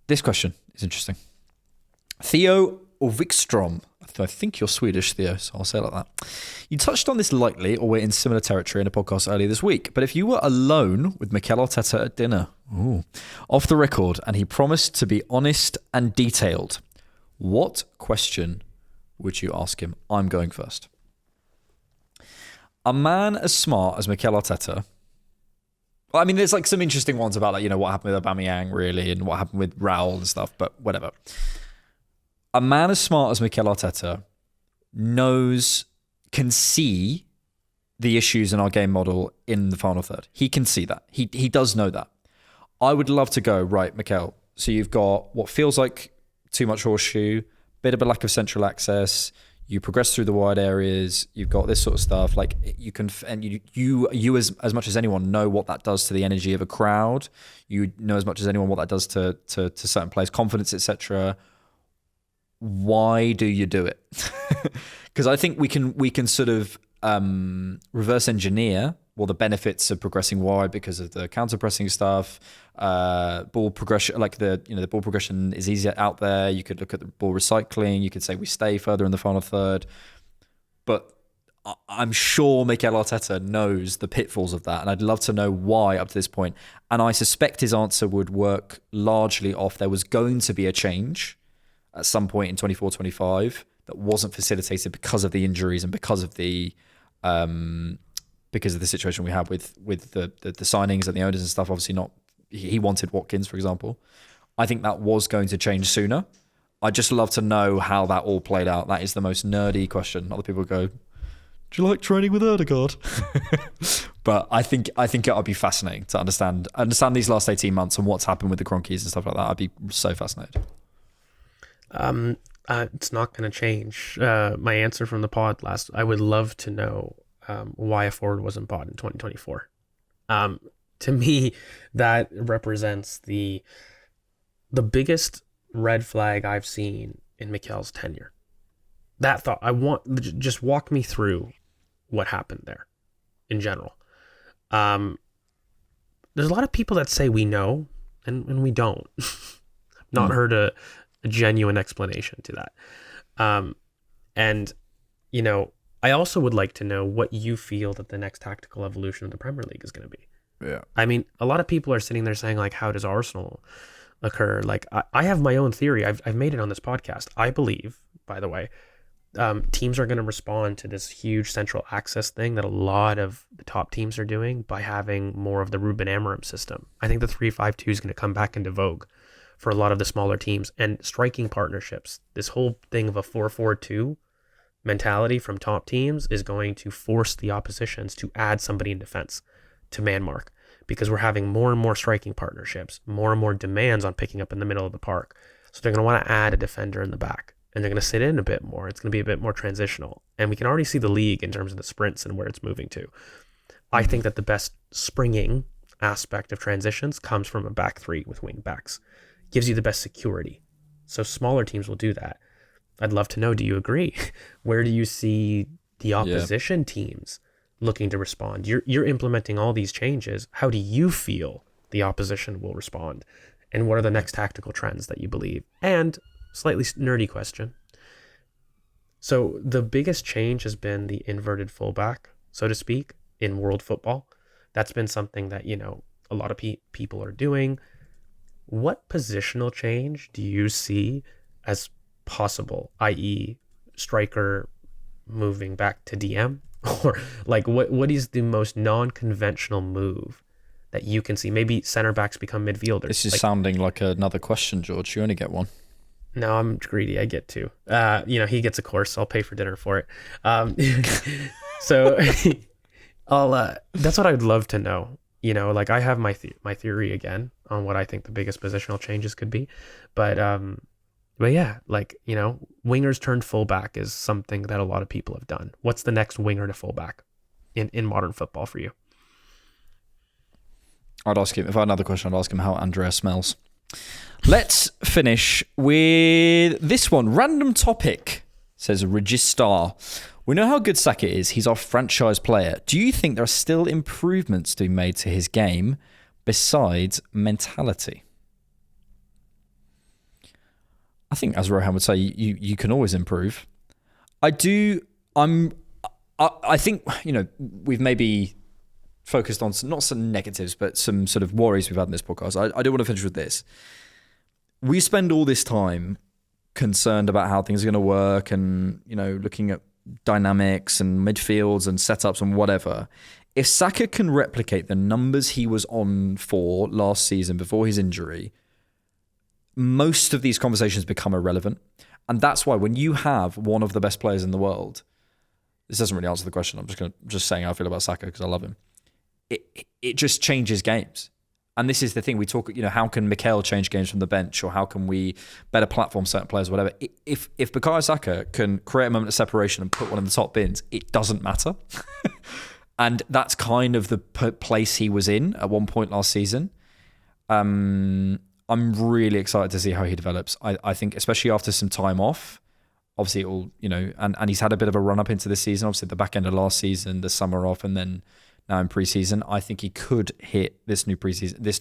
This question is interesting. Theo or Wikström. I think you're Swedish, Theo, so I'll say it like that. You touched on this lightly, or we're in similar territory in a podcast earlier this week, but if you were alone with Mikel Arteta at dinner, off the record, and he promised to be honest and detailed, what question would you ask him? I'm going first. A man as smart as Mikel Arteta, I mean, there's like some interesting ones about what happened with Aubameyang, really, and what happened with Raul and stuff, but whatever. A man as smart as Mikel Arteta can see the issues in our game model in the final third. He can see that. He does know that. I would love to go, right, Mikel, so you've got what feels like too much horseshoe, bit of a lack of central access, you progress through the wide areas, you've got this sort of stuff, like you can, and you as much as anyone know what that does to the energy of a crowd. You know as much as anyone what that does to certain players' confidence, etc. Why do you do it? Because I think we can sort of reverse engineer the benefits of progressing wide because of the counter pressing stuff, ball progression, like the ball progression is easier out there. You could look at the ball recycling. You could say we stay further in the final third, but I'm sure Mikel Arteta knows the pitfalls of that, and I'd love to know why up to this point. And I suspect his answer would work largely off there was going to be a change at some point in 24-25 that wasn't facilitated because of the injuries and because of the situation we had with the signings and the owners and stuff. Obviously not, he wanted Watkins, for example. I think that was going to change sooner. I'd just love to know how that all played out. That is the most nerdy question. Other people go, do you like training with Odegaard? But I think it would be fascinating to understand these last 18 months and what's happened with the Cronkies and stuff like that. I'd be so fascinated. It's not going to change. My answer from the pod last, I would love to know why a forward wasn't bought in 2024. To me, that represents the biggest red flag I've seen in Mikel's tenure. That thought, just walk me through what happened there in general. There's a lot of people that say we know, and we don't. Not heard a genuine explanation to that. And, I also would like to know what you feel that the next tactical evolution of the Premier League is going to be. Yeah. I mean, a lot of people are sitting there saying, like, how does Arsenal occur? Like, I have my own theory. I've made it on this podcast. I believe, by the way, teams are going to respond to this huge central access thing that a lot of the top teams are doing by having more of the Ruben Amorim system. I think the 3-5-2 is going to come back into vogue for a lot of the smaller teams, and striking partnerships. This whole thing of a 4-4-2 mentality from top teams is going to force the oppositions to add somebody in defense to man mark, because we're having more and more striking partnerships, more and more demands on picking up in the middle of the park. So they're going to want to add a defender in the back, and they're going to sit in a bit more. It's going to be a bit more transitional, and we can already see the league in terms of the sprints and where it's moving to. I think that the best springing aspect of transitions comes from a back three with wing backs. Gives you the best security. So smaller teams will do that. I'd love to know, do you agree? Where do you see the opposition teams looking to respond? You're implementing all these changes. How do you feel the opposition will respond? And what are the next tactical trends that you believe? And slightly nerdy question. So the biggest change has been the inverted fullback, so to speak, in world football. That's been something that, a lot of people are doing. What positional change do you see as possible, i.e. striker moving back to DM? Or like what is the most non-conventional move that you can see? Maybe center backs become midfielders. This is sounding like another question, George. You only get one. No, I'm greedy. I get two. He gets a course. I'll pay for dinner for it. So that's what I'd love to know. Like I have my theory again on what I think the biggest positional changes could be. But yeah, wingers turned fullback is something that a lot of people have done. What's the next winger to fullback in modern football for you? I'd ask him, if I had another question, I'd ask him how Andrea smells. Let's finish with this one. Random topic, says Registar. We know how good Saka is. He's our franchise player. Do you think there are still improvements to be made to his game besides mentality? I think, as Rohan would say, you can always improve. I think, we've maybe focused on not some negatives, but some sort of worries we've had in this podcast. I do want to finish with this. We spend all this time concerned about how things are going to work and, looking at dynamics and midfields and setups and whatever. If Saka can replicate the numbers he was on for last season before his injury, most of these conversations become irrelevant. And that's why when you have one of the best players in the world, this doesn't really answer the question. I'm just saying how I feel about Saka because I love him. It just changes games. And this is the thing we talk, how can Mikel change games from the bench, or how can we better platform certain players, whatever. If Bukayo Saka can create a moment of separation and put one in the top bins, it doesn't matter. And that's kind of the place he was in at one point last season. I'm really excited to see how he develops. I think, especially after some time off, obviously it will, and he's had a bit of a run up into this season. Obviously, at the back end of last season, the summer off, and then now in preseason, I think he could hit this new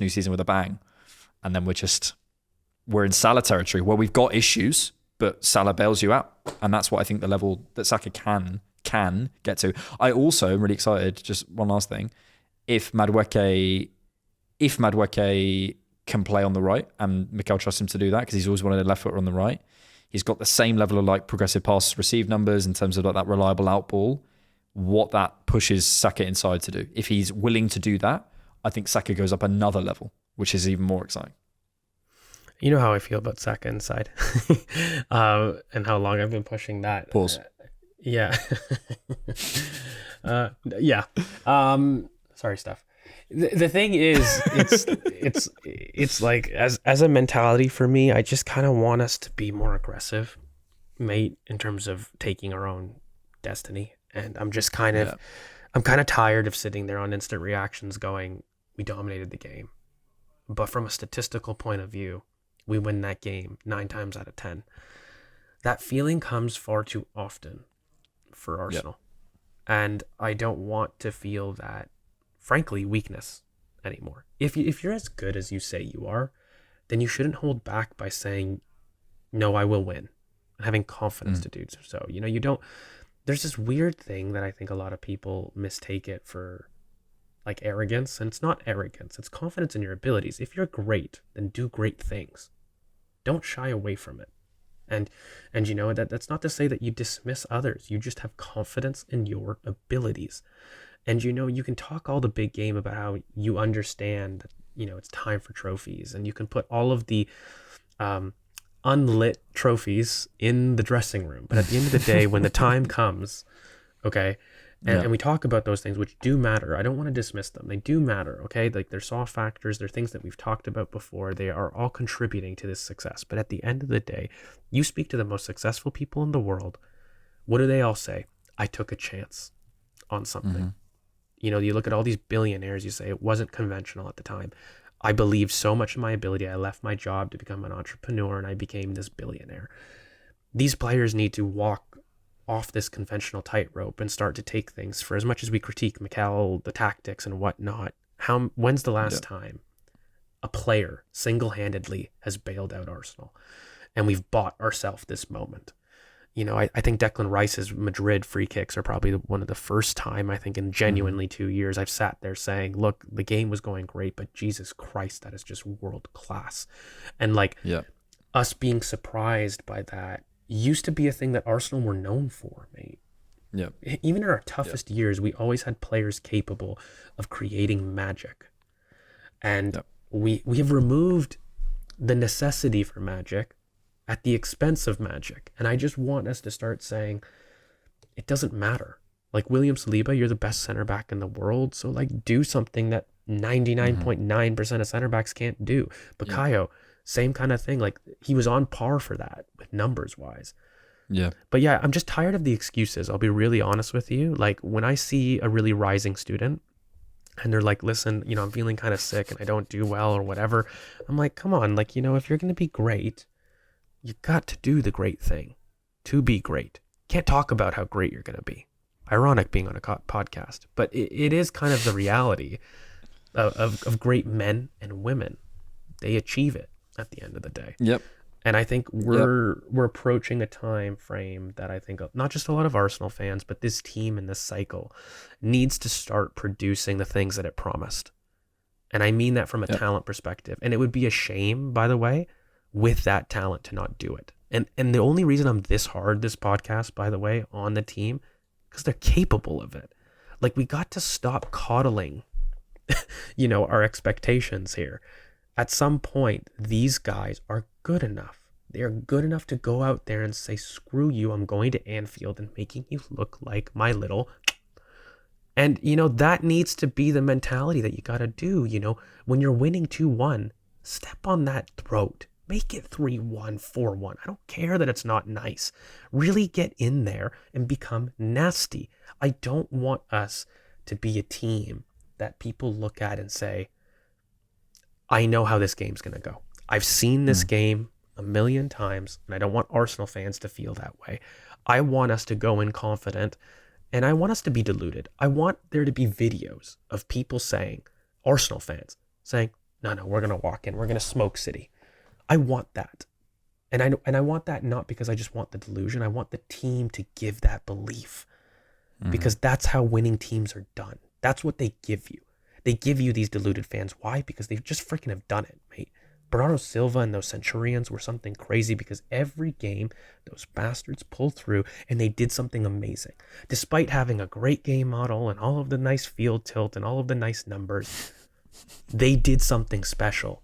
season with a bang. And then we're in Salah territory where we've got issues, but Salah bails you out. And that's what I think the level that Saka can get to. I also am really excited, just one last thing, if Madueke can play on the right, and Mikel trusts him to do that because he's always wanted a left footer on the right. He's got the same level of progressive pass receive numbers in terms of that reliable out ball. What that pushes Saka inside to do. If he's willing to do that, I think Saka goes up another level, which is even more exciting. You know how I feel about Saka inside and how long I've been pushing that. Pause. Yeah. Yeah. Sorry, Steph. The thing is, it's like as a mentality for me, I just kind of want us to be more aggressive, mate, in terms of taking our own destiny. And I'm just I'm kind of tired of sitting there on instant reactions going, we dominated the game. But from a statistical point of view, we win that game 9 times out of 10. That feeling comes far too often for Arsenal. Yep. And I don't want to feel that, frankly, weakness anymore. If you're as good as you say you are, then you shouldn't hold back by saying, no, I will win, and having confidence to do so. You don't. There's this weird thing that I think a lot of people mistake it for, like arrogance, and it's not arrogance. It's confidence in your abilities. If you're great, then do great things. Don't shy away from it. And that's not to say that you dismiss others. You just have confidence in your abilities. And you can talk all the big game about how you understand that, it's time for trophies, and you can put all of the unlit trophies in the dressing room. But at the end of the day, when the time comes, okay, and we talk about those things, which do matter. I don't want to dismiss them. They do matter, okay? Like, they're soft factors. They're things that we've talked about before. They are all contributing to this success. But at the end of the day, you speak to the most successful people in the world. What do they all say? I took a chance on something. You look at all these billionaires, you say it wasn't conventional at the time. I believed so much in my ability. I left my job to become an entrepreneur, and I became this billionaire. These players need to walk off this conventional tightrope and start to take things. For as much as we critique Mikel, the tactics and whatnot, when's the last time a player single-handedly has bailed out Arsenal, and we've bought ourselves this moment. You know, I think Declan Rice's Madrid free kicks are probably one of the first time, I think, in genuinely 2 years, I've sat there saying, look, the game was going great, but Jesus Christ, that is just world class. And like us being surprised by that used to be a thing that Arsenal were known for, mate. Yeah. Even in our toughest years, we always had players capable of creating magic. And we have removed the necessity for magic at the expense of magic. And I just want us to start saying, it doesn't matter. Like William Saliba, you're the best center back in the world. So like do something that 99.9% of center backs can't do. Bukayo, same kind of thing. Like he was on par for that with numbers wise. Yeah. But yeah, I'm just tired of the excuses. I'll be really honest with you. Like when I see a really rising student and they're like, listen, you know, I'm feeling kind of sick and I don't do well or whatever. I'm like, come on, like, you know, if you're going to be great, you got to do the great thing to be great. Can't talk about how great you're going to be. Ironic being on a podcast, but it is kind of the reality of great men and women. They achieve it at the end of the day. Yep. And I think we're approaching a time frame that I think not just a lot of Arsenal fans, but this team and this cycle needs to start producing the things that it promised. And I mean that from a talent perspective. And it would be a shame, by the way, with that talent to not do it. And the only reason I'm this podcast, by the way, on the team, because they're capable of it. Like we got to stop coddling, you know, our expectations here. At some point, these guys are good enough. They are good enough to go out there and say, screw you, I'm going to Anfield and making you look like my little. And, you know, that needs to be the mentality that you got to do. You know, when you're winning 2-1, step on that throat. Make it 3-1, 4-1. I don't care that it's not nice. Really get in there and become nasty. I don't want us to be a team that people look at and say, I know how this game's going to go. I've seen this game a million times, and I don't want Arsenal fans to feel that way. I want us to go in confident, and I want us to be deluded. I want there to be videos of people saying, Arsenal fans, saying, no, we're going to walk in. We're going to smoke City. I want that. And I want that not because I just want the delusion. I want the team to give that belief because that's how winning teams are done. That's what they give you. They give you these deluded fans. Why? Because they just freaking have done it, mate. Bernardo Silva and those Centurions were something crazy because every game those bastards pulled through and they did something amazing. Despite having a great game model and all of the nice field tilt and all of the nice numbers, they did something special.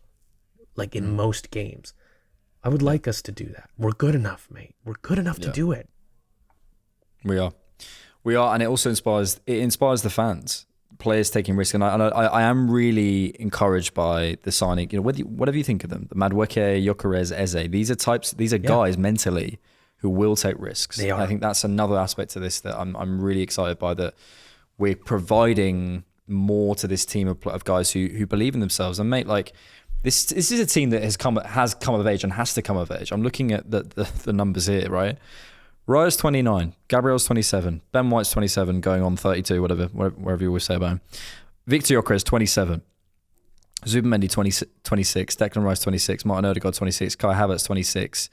Like in most games. I would like us to do that. We're good enough, mate. We're good enough to do it. We are, and it also inspires the fans, players taking risks. And I am really encouraged by the signing. You know, whatever you think of them, the Madueke, Gyökeres, Eze. These are guys mentally who will take risks. They are. I think that's another aspect to this that I'm really excited by. That we're providing more to this team of guys who believe in themselves. And mate, like. This is a team that has come of age and has to come of age. I'm looking at the numbers here, right? Raya's 29, Gabriel's 27, Ben White's 27, going on 32, wherever you always say about him. Victor Gyökeres 27, Zubimendi 26, Declan Rice 26, Martin Odegaard 26, Kai Havertz 26.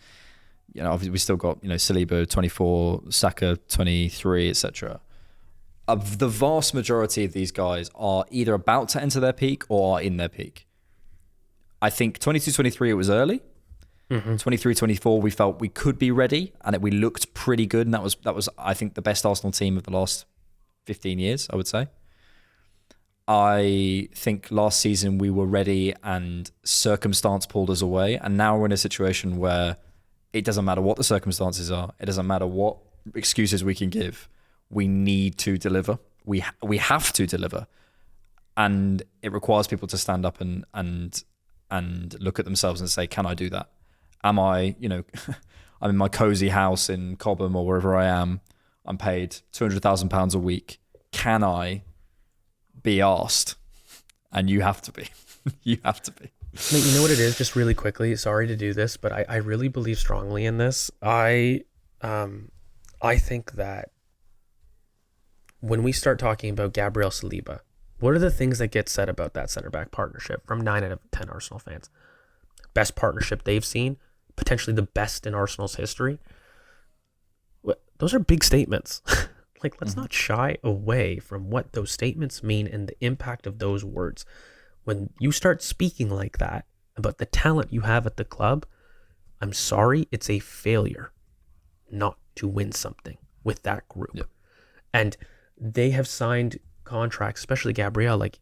You know, obviously we still got Saliba 24, Saka 23, etc. The vast majority of these guys are either about to enter their peak or are in their peak. I think 22-23 it was early. 23-24 we felt we could be ready and we looked pretty good, and that was I think the best Arsenal team of the last 15 years, I would say. I think last season we were ready and circumstance pulled us away, and now we're in a situation where it doesn't matter what the circumstances are, it doesn't matter what excuses we can give, we need to deliver. We have to deliver, and it requires people to stand up and look at themselves and say, can I do that? Am I, I'm in my cozy house in Cobham or wherever I am. I'm paid £200,000 a week. Can I be asked? And you have to be. You have to be. Mate, you know what it is? Just really quickly, sorry to do this, but I really believe strongly in this. I think that when we start talking about Gabriel Saliba, What are the things that get said about that center-back partnership from 9 out of 10 Arsenal fans? Best partnership they've seen, potentially the best in Arsenal's history. Those are big statements. Like, let's not shy away from what those statements mean and the impact of those words. When you start speaking like that about the talent you have at the club, I'm sorry, it's a failure not to win something with that group. Yep. And they have signed contracts, especially Gabriel. Like,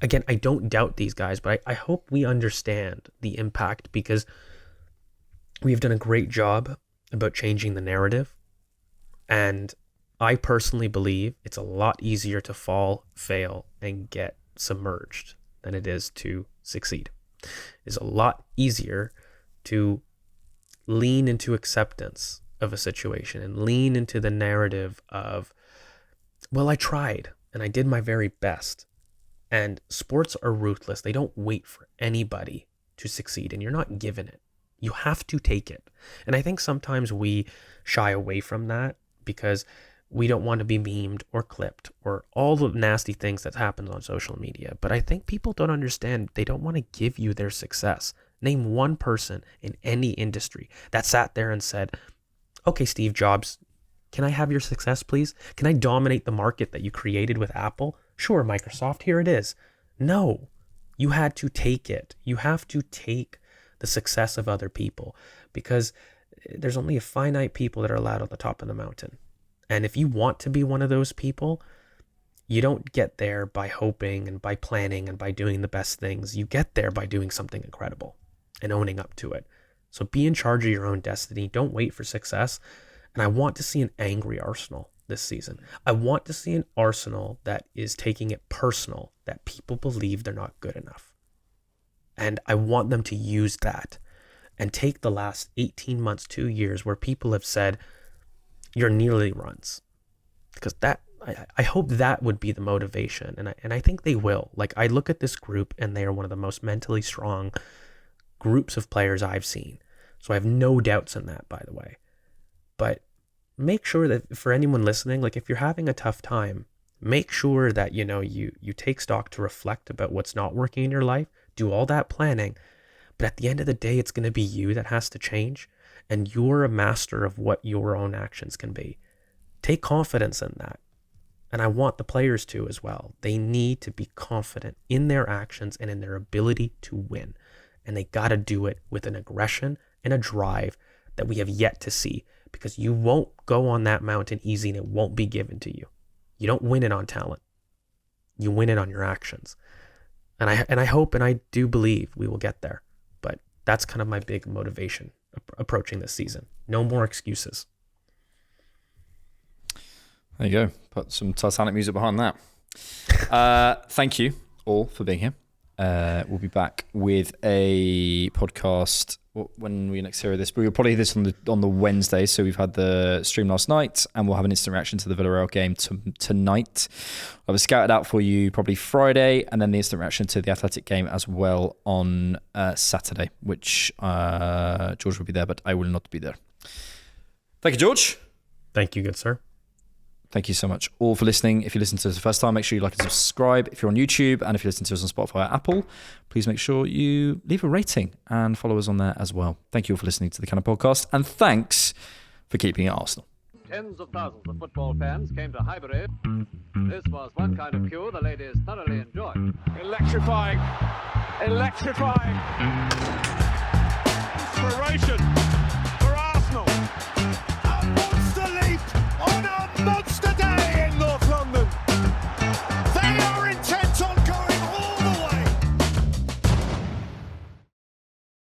again, I don't doubt these guys, but I hope we understand the impact, because we've done a great job about changing the narrative. And I personally believe it's a lot easier to fall, fail, and get submerged than it is to succeed. It's a lot easier to lean into acceptance of a situation and lean into the narrative of, well, I tried and I did my very best. And sports are ruthless. They don't wait for anybody to succeed, and you're not given it. You have to take it. And I think sometimes we shy away from that because we don't want to be memed or clipped or all the nasty things that happen on social media. But I think people don't understand. They don't want to give you their success. Name one person in any industry that sat there and said, okay, Steve Jobs, can I have your success, please? Can I dominate the market that you created with Apple? Sure, Microsoft, here it is. No, you had to take it. You have to take the success of other people, because there's only a finite people that are allowed on the top of the mountain. And if you want to be one of those people, you don't get there by hoping and by planning and by doing the best things. You get there by doing something incredible and owning up to it. So be in charge of your own destiny. Don't wait for success. And I want to see an angry Arsenal this season. I want to see an Arsenal that is taking it personal, that people believe they're not good enough. And I want them to use that and take the last 18 months, 2 years where people have said, you're nearly runs. Because that, I hope that would be the motivation. And I think they will. Like, I look at this group and they are one of the most mentally strong groups of players I've seen. So I have no doubts in that, by the way. But make sure that for anyone listening, like, if you're having a tough time, make sure that, you know, you take stock to reflect about what's not working in your life, do all that planning. But at the end of the day, it's going to be you that has to change. And you're a master of what your own actions can be. Take confidence in that. And I want the players to as well. They need to be confident in their actions and in their ability to win. And they got to do it with an aggression and a drive that we have yet to see. Because you won't go on that mountain easy and it won't be given to you. You don't win it on talent. You win it on your actions. And I hope and I do believe we will get there. But that's kind of my big motivation approaching this season. No more excuses. There you go. Put some Titanic music behind that. Thank you all for being here. We'll be back with a podcast when we next hear this. But we'll probably hear this on the Wednesday. So we've had the stream last night, and we'll have an instant reaction to the Villarreal game tonight. I'll have a scouted out for you probably Friday, and then the instant reaction to the Athletic game as well on Saturday, which George will be there, but I will not be there. Thank you, George. Thank you, good sir. Thank you so much all for listening. If you listen to us the first time, make sure you like and subscribe. If you're on YouTube, and if you listen to us on Spotify or Apple, please make sure you leave a rating and follow us on there as well. Thank you all for listening to the Cannon Podcast, and thanks for keeping it Arsenal. Tens of thousands of football fans came to Highbury. This was one kind of queue the ladies thoroughly enjoyed. Electrifying. Electrifying. Inspiration.